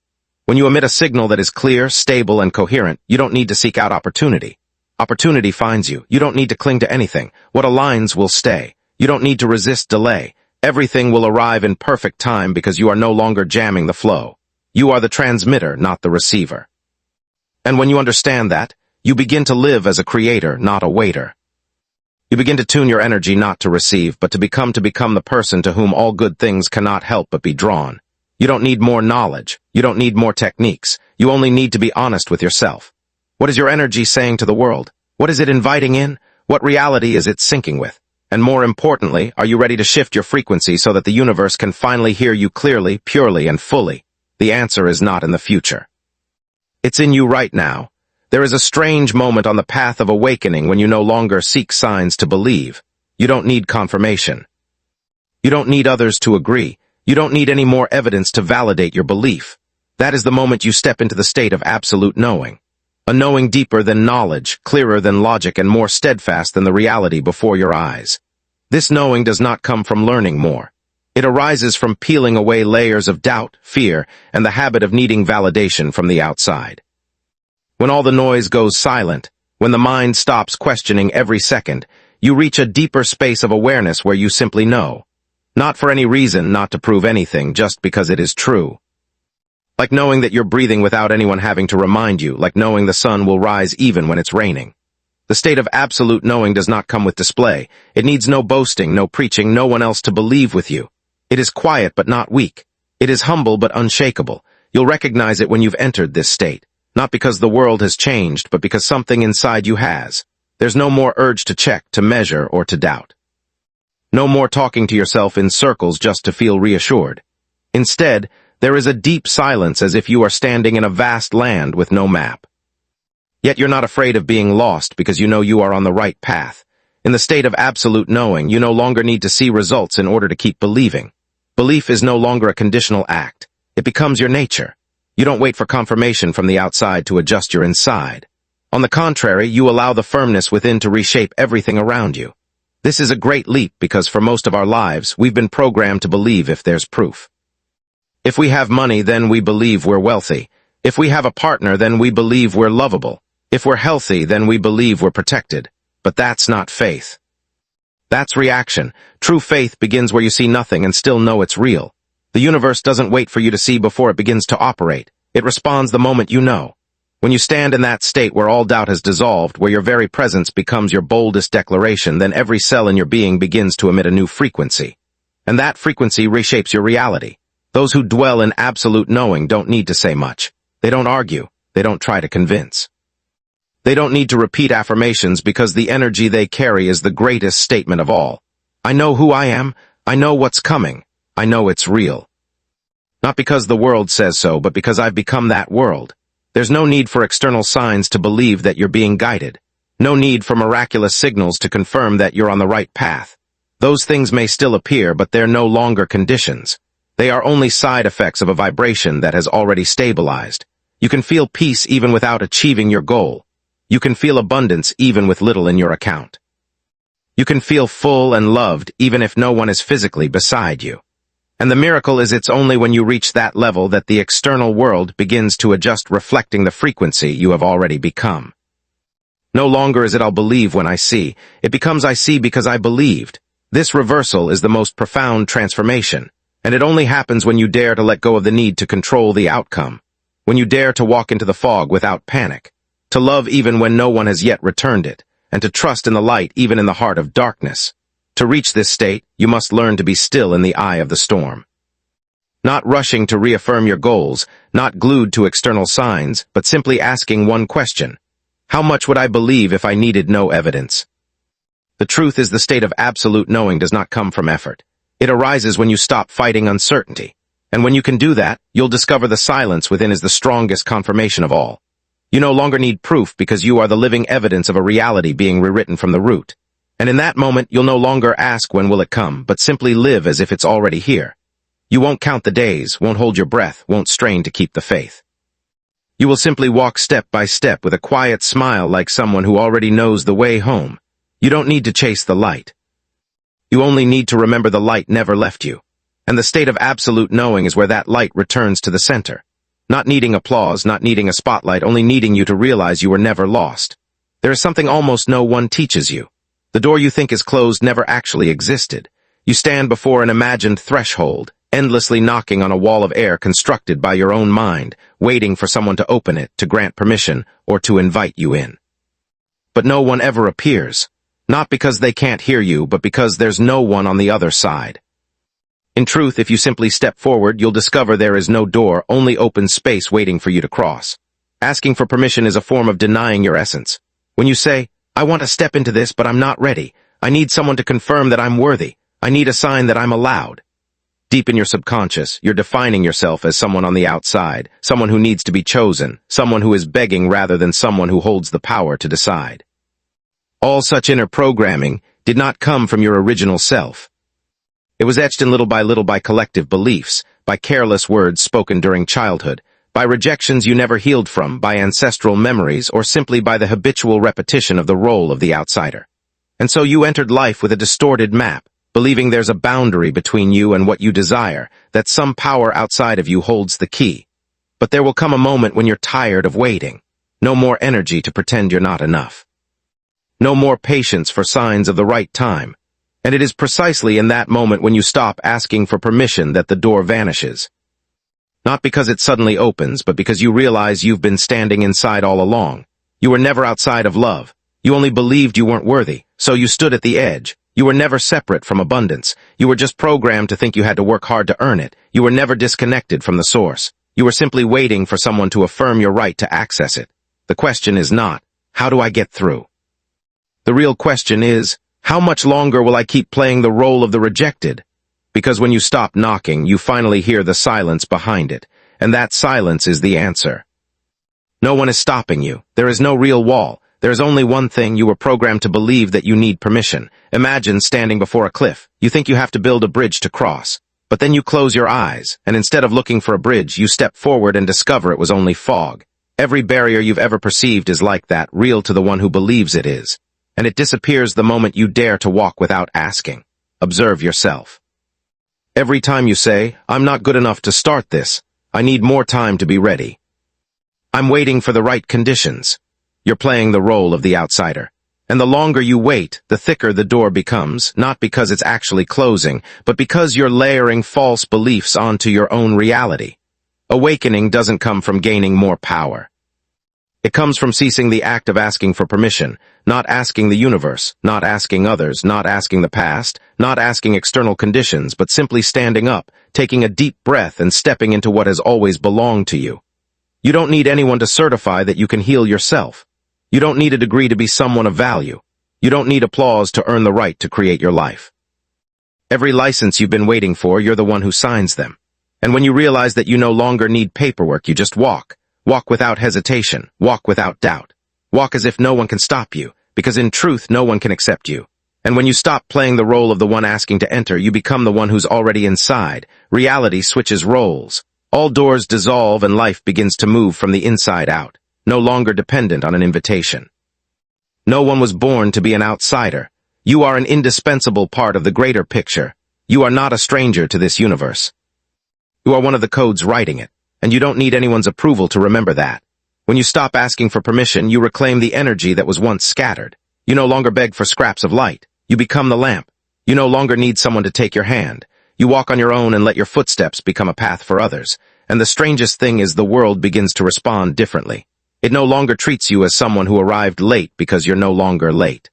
When you emit a signal that is clear, stable, and coherent, you don't need to seek out opportunity. Opportunity finds you. You don't need to cling to anything. What aligns will stay. You don't need to resist delay. Everything will arrive in perfect time because you are no longer jamming the flow. You are the transmitter, not the receiver. And when you understand that, you begin to live as a creator, not a waiter. You begin to tune your energy not to receive, but to become the person to whom all good things cannot help but be drawn. You don't need more knowledge. You don't need more techniques. You only need to be honest with yourself. What is your energy saying to the world? What is it inviting in? What reality is it syncing with? And more importantly, are you ready to shift your frequency so that the universe can finally hear you clearly, purely, and fully? The answer is not in the future. It's in you right now. There is a strange moment on the path of awakening when you no longer seek signs to believe. You don't need confirmation. You don't need others to agree. You don't need any more evidence to validate your belief. That is the moment you step into the state of absolute knowing. A knowing deeper than knowledge, clearer than logic, and more steadfast than the reality before your eyes. This knowing does not come from learning more. It arises from peeling away layers of doubt, fear, and the habit of needing validation from the outside. When all the noise goes silent, when the mind stops questioning every second, you reach a deeper space of awareness where you simply know. Not for any reason, not to prove anything, just because it is true. Like knowing that you're breathing without anyone having to remind you, like knowing the sun will rise even when it's raining. The state of absolute knowing does not come with display. It needs no boasting, no preaching, no one else to believe with you. It is quiet but not weak. It is humble but unshakable. You'll recognize it when you've entered this state. Not because the world has changed, but because something inside you has. There's no more urge to check, to measure, or to doubt. No more talking to yourself in circles just to feel reassured. Instead, there is a deep silence as if you are standing in a vast land with no map. Yet you're not afraid of being lost because you know you are on the right path. In the state of absolute knowing, you no longer need to see results in order to keep believing. Belief is no longer a conditional act. It becomes your nature. You don't wait for confirmation from the outside to adjust your inside. On the contrary, you allow the firmness within to reshape everything around you. This is a great leap because for most of our lives, we've been programmed to believe if there's proof. If we have money, then we believe we're wealthy. If we have a partner, then we believe we're lovable. If we're healthy, then we believe we're protected. But that's not faith. That's reaction. True faith begins where you see nothing and still know it's real. The universe doesn't wait for you to see before it begins to operate. It responds the moment you know. When you stand in that state where all doubt has dissolved, where your very presence becomes your boldest declaration, then every cell in your being begins to emit a new frequency. And that frequency reshapes your reality. Those who dwell in absolute knowing don't need to say much. They don't argue. They don't try to convince. They don't need to repeat affirmations because the energy they carry is the greatest statement of all. I know who I am. I know what's coming. I know it's real. Not because the world says so, but because I've become that world. There's no need for external signs to believe that you're being guided. No need for miraculous signals to confirm that you're on the right path. Those things may still appear, but they're no longer conditions. They are only side effects of a vibration that has already stabilized. You can feel peace even without achieving your goal. You can feel abundance even with little in your account. You can feel full and loved even if no one is physically beside you. And the miracle is it's only when you reach that level that the external world begins to adjust, reflecting the frequency you have already become. No longer is it I'll believe when I see. It becomes I see because I believed. This reversal is the most profound transformation, and it only happens when you dare to let go of the need to control the outcome, when you dare to walk into the fog without panic, to love even when no one has yet returned it, and to trust in the light even in the heart of darkness. To reach this state, you must learn to be still in the eye of the storm. Not rushing to reaffirm your goals, not glued to external signs, but simply asking one question. How much would I believe if I needed no evidence? The truth is the state of absolute knowing does not come from effort. It arises when you stop fighting uncertainty. And when you can do that, you'll discover the silence within is the strongest confirmation of all. You no longer need proof because you are the living evidence of a reality being rewritten from the root. And in that moment, you'll no longer ask when will it come, but simply live as if it's already here. You won't count the days, won't hold your breath, won't strain to keep the faith. You will simply walk step by step with a quiet smile like someone who already knows the way home. You don't need to chase the light. You only need to remember the light never left you. And the state of absolute knowing is where that light returns to the center. Not needing applause, not needing a spotlight, only needing you to realize you were never lost. There is something almost no one teaches you. The door you think is closed never actually existed. You stand before an imagined threshold, endlessly knocking on a wall of air constructed by your own mind, waiting for someone to open it, to grant permission, or to invite you in. But no one ever appears, not because they can't hear you, but because there's no one on the other side. In truth, if you simply step forward, you'll discover there is no door, only open space waiting for you to cross. Asking for permission is a form of denying your essence. When you say, I want to step into this, but I'm not ready. I need someone to confirm that I'm worthy. I need a sign that I'm allowed. Deep in your subconscious, you're defining yourself as someone on the outside, someone who needs to be chosen, someone who is begging rather than someone who holds the power to decide. All such inner programming did not come from your original self. It was etched in little by collective beliefs, by careless words spoken during childhood, by rejections you never healed from, by ancestral memories, or simply by the habitual repetition of the role of the outsider. And so you entered life with a distorted map, believing there's a boundary between you and what you desire, that some power outside of you holds the key. But there will come a moment when you're tired of waiting. No more energy to pretend you're not enough. No more patience for signs of the right time. And it is precisely in that moment when you stop asking for permission that the door vanishes. Not because it suddenly opens, but because you realize you've been standing inside all along. You were never outside of love. You only believed you weren't worthy, so you stood at the edge. You were never separate from abundance. You were just programmed to think you had to work hard to earn it. You were never disconnected from the source. You were simply waiting for someone to affirm your right to access it. The question is not, how do I get through? The real question is, how much longer will I keep playing the role of the rejected? Because when you stop knocking, you finally hear the silence behind it, and that silence is the answer. No one is stopping you. There is no real wall. There is only one thing: you were programmed to believe that you need permission. Imagine standing before a cliff. You think you have to build a bridge to cross. But then you close your eyes, and instead of looking for a bridge, you step forward and discover it was only fog. Every barrier you've ever perceived is like that, real to the one who believes it is. And it disappears the moment you dare to walk without asking. Observe yourself. Every time you say, I'm not good enough to start this, I need more time to be ready, I'm waiting for the right conditions, you're playing the role of the outsider. And the longer you wait, the thicker the door becomes, not because it's actually closing, but because you're layering false beliefs onto your own reality. Awakening doesn't come from gaining more power. It comes from ceasing the act of asking for permission, not asking the universe, not asking others, not asking the past, not asking external conditions, but simply standing up, taking a deep breath and stepping into what has always belonged to you. You don't need anyone to certify that you can heal yourself. You don't need a degree to be someone of value. You don't need applause to earn the right to create your life. Every license you've been waiting for, you're the one who signs them. And when you realize that you no longer need paperwork, you just walk. Walk without hesitation. Walk without doubt. Walk as if no one can stop you, because in truth, no one can accept you. And when you stop playing the role of the one asking to enter, you become the one who's already inside. Reality switches roles. All doors dissolve and life begins to move from the inside out, no longer dependent on an invitation. No one was born to be an outsider. You are an indispensable part of the greater picture. You are not a stranger to this universe. You are one of the codes writing it. And you don't need anyone's approval to remember that. When you stop asking for permission, you reclaim the energy that was once scattered. You no longer beg for scraps of light. You become the lamp. You no longer need someone to take your hand. You walk on your own and let your footsteps become a path for others. And the strangest thing is the world begins to respond differently. It no longer treats you as someone who arrived late because you're no longer late.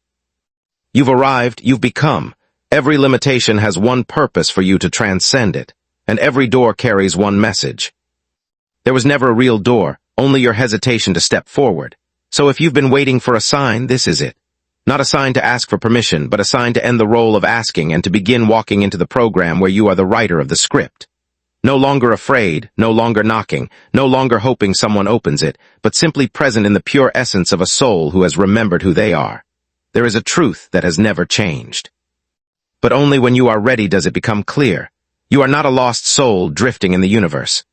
You've arrived, you've become. Every limitation has one purpose for you to transcend it. And every door carries one message. There was never a real door, only your hesitation to step forward. So if you've been waiting for a sign, this is it. Not a sign to ask for permission, but a sign to end the role of asking and to begin walking into the program where you are the writer of the script. No longer afraid, no longer knocking, no longer hoping someone opens it, but simply present in the pure essence of a soul who has remembered who they are. There is a truth that has never changed. But only when you are ready does it become clear. You are not a lost soul drifting in the universe.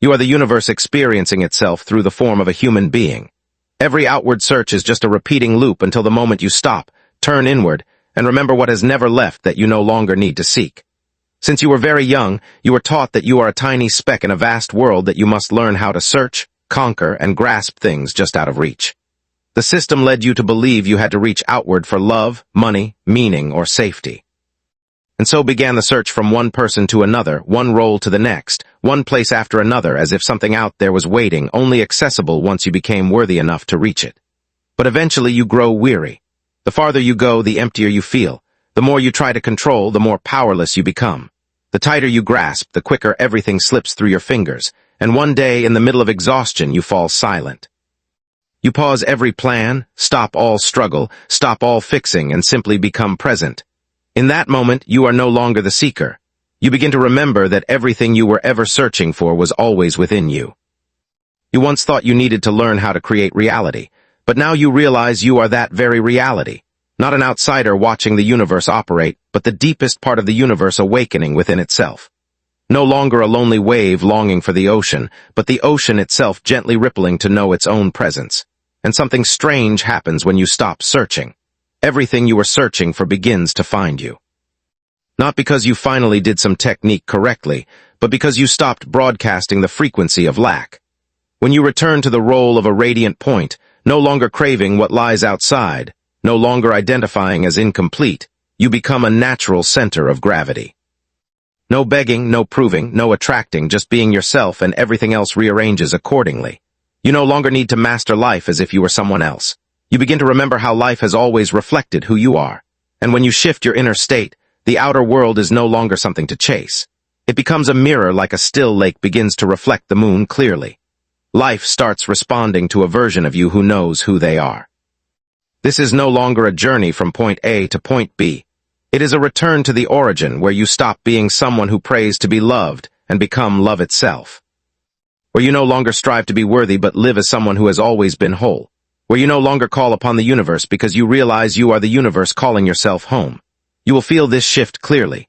You are the universe experiencing itself through the form of a human being. Every outward search is just a repeating loop until the moment you stop, turn inward, and remember what has never left that you no longer need to seek. Since you were very young, you were taught that you are a tiny speck in a vast world that you must learn how to search, conquer, and grasp things just out of reach. The system led you to believe you had to reach outward for love, money, meaning, or safety. And so began the search from one person to another, one role to the next, one place after another, as if something out there was waiting, only accessible once you became worthy enough to reach it. But eventually you grow weary. The farther you go, the emptier you feel. The more you try to control, the more powerless you become. The tighter you grasp, the quicker everything slips through your fingers, and one day, in the middle of exhaustion, you fall silent. You pause every plan, stop all struggle, stop all fixing, and simply become present. In that moment, you are no longer the seeker. You begin to remember that everything you were ever searching for was always within you. You once thought you needed to learn how to create reality, but now you realize you are that very reality. Not an outsider watching the universe operate, but the deepest part of the universe awakening within itself. No longer a lonely wave longing for the ocean, but the ocean itself gently rippling to know its own presence. And something strange happens when you stop searching. Everything you were searching for begins to find you. Not because you finally did some technique correctly, but because you stopped broadcasting the frequency of lack. When you return to the role of a radiant point, no longer craving what lies outside, no longer identifying as incomplete, you become a natural center of gravity. No begging, no proving, no attracting, just being yourself, and everything else rearranges accordingly. You no longer need to master life as if you were someone else. You begin to remember how life has always reflected who you are. And when you shift your inner state, the outer world is no longer something to chase. It becomes a mirror like a still lake begins to reflect the moon clearly. Life starts responding to a version of you who knows who they are. This is no longer a journey from point A to point B. It is a return to the origin where you stop being someone who prays to be loved and become love itself. Where you no longer strive to be worthy but live as someone who has always been whole. Where you no longer call upon the universe because you realize you are the universe calling yourself home. You will feel this shift clearly.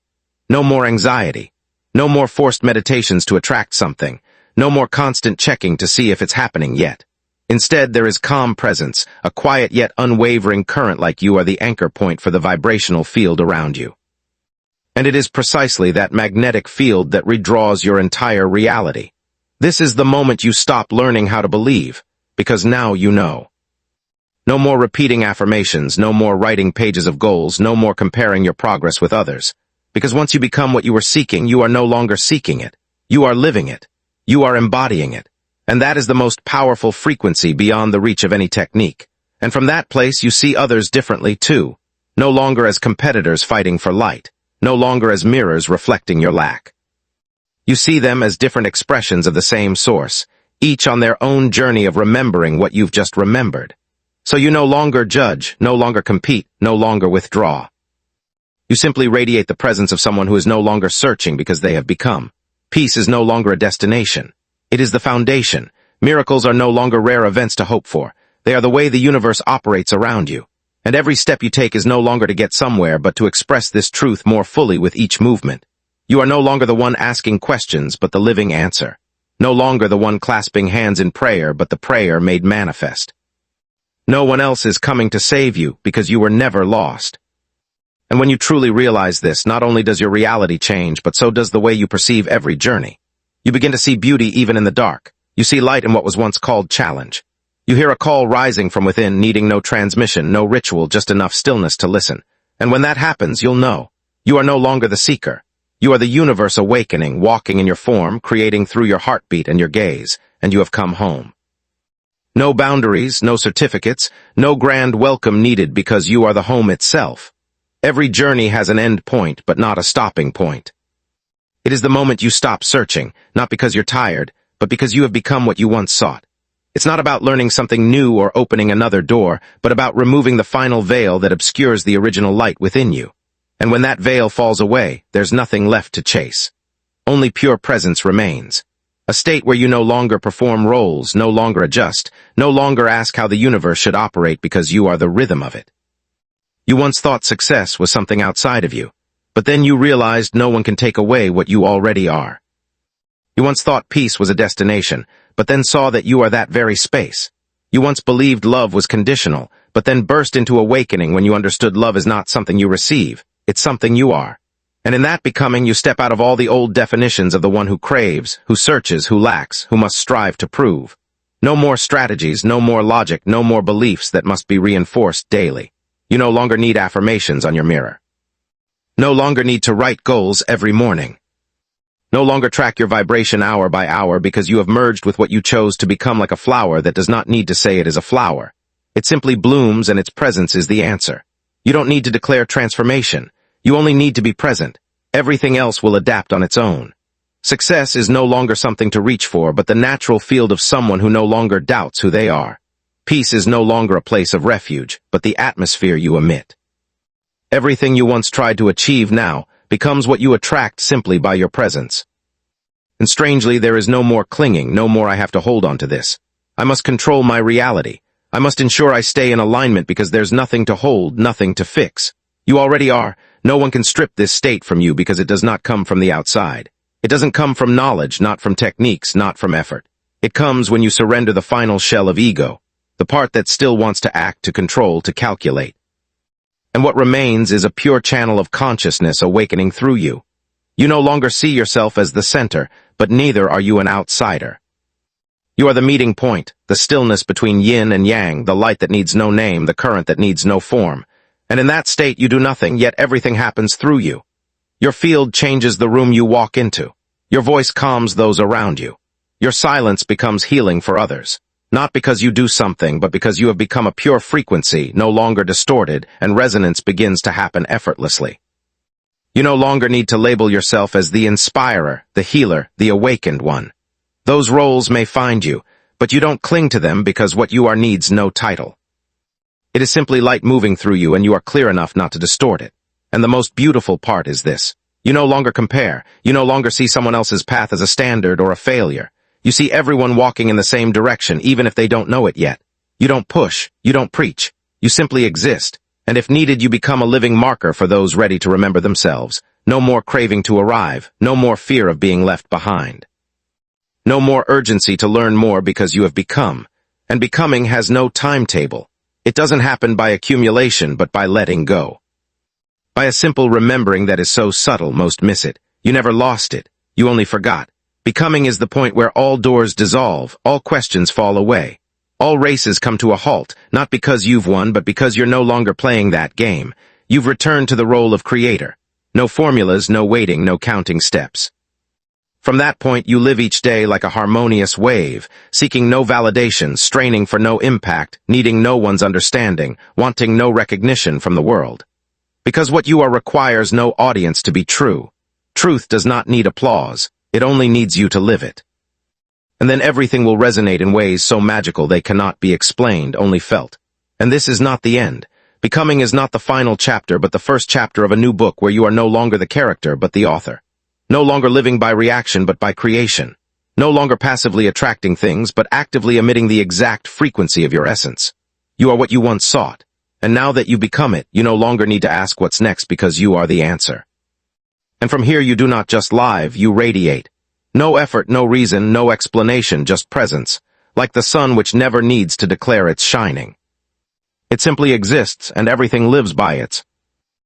No more anxiety. No more forced meditations to attract something. No more constant checking to see if it's happening yet. Instead, there is calm presence, a quiet yet unwavering current like you are the anchor point for the vibrational field around you. And it is precisely that magnetic field that redraws your entire reality. This is the moment you stop learning how to believe, because now you know. No more repeating affirmations, no more writing pages of goals, no more comparing your progress with others. Because once you become what you were seeking, you are no longer seeking it. You are living it. You are embodying it. And that is the most powerful frequency beyond the reach of any technique. And from that place, you see others differently too. No longer as competitors fighting for light. No longer as mirrors reflecting your lack. You see them as different expressions of the same source, each on their own journey of remembering what you've just remembered. So you no longer judge, no longer compete, no longer withdraw. You simply radiate the presence of someone who is no longer searching because they have become. Peace is no longer a destination. It is the foundation. Miracles are no longer rare events to hope for. They are the way the universe operates around you. And every step you take is no longer to get somewhere, but to express this truth more fully with each movement. You are no longer the one asking questions, but the living answer. No longer the one clasping hands in prayer, but the prayer made manifest. No one else is coming to save you because you were never lost. And when you truly realize this, not only does your reality change, but so does the way you perceive every journey. You begin to see beauty even in the dark. You see light in what was once called challenge. You hear a call rising from within, needing no transmission, no ritual, just enough stillness to listen. And when that happens, you'll know. You are no longer the seeker. You are the universe awakening, walking in your form, creating through your heartbeat and your gaze, and you have come home. No boundaries, no certificates, no grand welcome needed because you are the home itself. Every journey has an end point, but not a stopping point. It is the moment you stop searching, not because you're tired, but because you have become what you once sought. It's not about learning something new or opening another door, but about removing the final veil that obscures the original light within you. And when that veil falls away, there's nothing left to chase. Only pure presence remains. A state where you no longer perform roles, no longer adjust, no longer ask how the universe should operate because you are the rhythm of it. You once thought success was something outside of you, but then you realized no one can take away what you already are. You once thought peace was a destination, but then saw that you are that very space. You once believed love was conditional, but then burst into awakening when you understood love is not something you receive, it's something you are. And in that becoming, you step out of all the old definitions of the one who craves, who searches, who lacks, who must strive to prove. No more strategies, no more logic, no more beliefs that must be reinforced daily. You no longer need affirmations on your mirror. No longer need to write goals every morning. No longer track your vibration hour by hour because you have merged with what you chose to become, like a flower that does not need to say it is a flower. It simply blooms and its presence is the answer. You don't need to declare transformation. You only need to be present. Everything else will adapt on its own. Success is no longer something to reach for, but the natural field of someone who no longer doubts who they are. Peace is no longer a place of refuge, but the atmosphere you emit. Everything you once tried to achieve now becomes what you attract simply by your presence. And strangely, there is no more clinging, no more I have to hold on to this. I must control my reality. I must ensure I stay in alignment because there's nothing to hold, nothing to fix. You already are. No one can strip this state from you because it does not come from the outside. It doesn't come from knowledge, not from techniques, not from effort. It comes when you surrender the final shell of ego, the part that still wants to act, to control, to calculate. And what remains is a pure channel of consciousness awakening through you. You no longer see yourself as the center, but neither are you an outsider. You are the meeting point, the stillness between yin and yang, the light that needs no name, the current that needs no form. And in that state you do nothing, yet everything happens through you. Your field changes the room you walk into. Your voice calms those around you. Your silence becomes healing for others. Not because you do something, but because you have become a pure frequency, no longer distorted, and resonance begins to happen effortlessly. You no longer need to label yourself as the inspirer, the healer, the awakened one. Those roles may find you, but you don't cling to them because what you are needs no title. It is simply light moving through you, and you are clear enough not to distort it. And the most beautiful part is this. You no longer compare. You no longer see someone else's path as a standard or a failure. You see everyone walking in the same direction, even if they don't know it yet. You don't push. You don't preach. You simply exist. And if needed, you become a living marker for those ready to remember themselves. No more craving to arrive. No more fear of being left behind. No more urgency to learn more because you have become. And becoming has no timetable. It doesn't happen by accumulation, but by letting go. By a simple remembering that is so subtle most miss it. You never lost it. You only forgot. Becoming is the point where all doors dissolve, all questions fall away. All races come to a halt, not because you've won, but because you're no longer playing that game. You've returned to the role of creator. No formulas, no waiting, no counting steps. From that point, you live each day like a harmonious wave, seeking no validation, straining for no impact, needing no one's understanding, wanting no recognition from the world. Because what you are requires no audience to be true. Truth does not need applause. It only needs you to live it. And then everything will resonate in ways so magical they cannot be explained, only felt. And this is not the end. Becoming is not the final chapter, but the first chapter of a new book where you are no longer the character, but the author. No longer living by reaction, but by creation. No longer passively attracting things, but actively emitting the exact frequency of your essence. You are what you once sought. And now that you become it, you no longer need to ask what's next because you are the answer. And from here you do not just live, you radiate. No effort, no reason, no explanation, just presence. Like the sun which never needs to declare its shining. It simply exists, and everything lives by its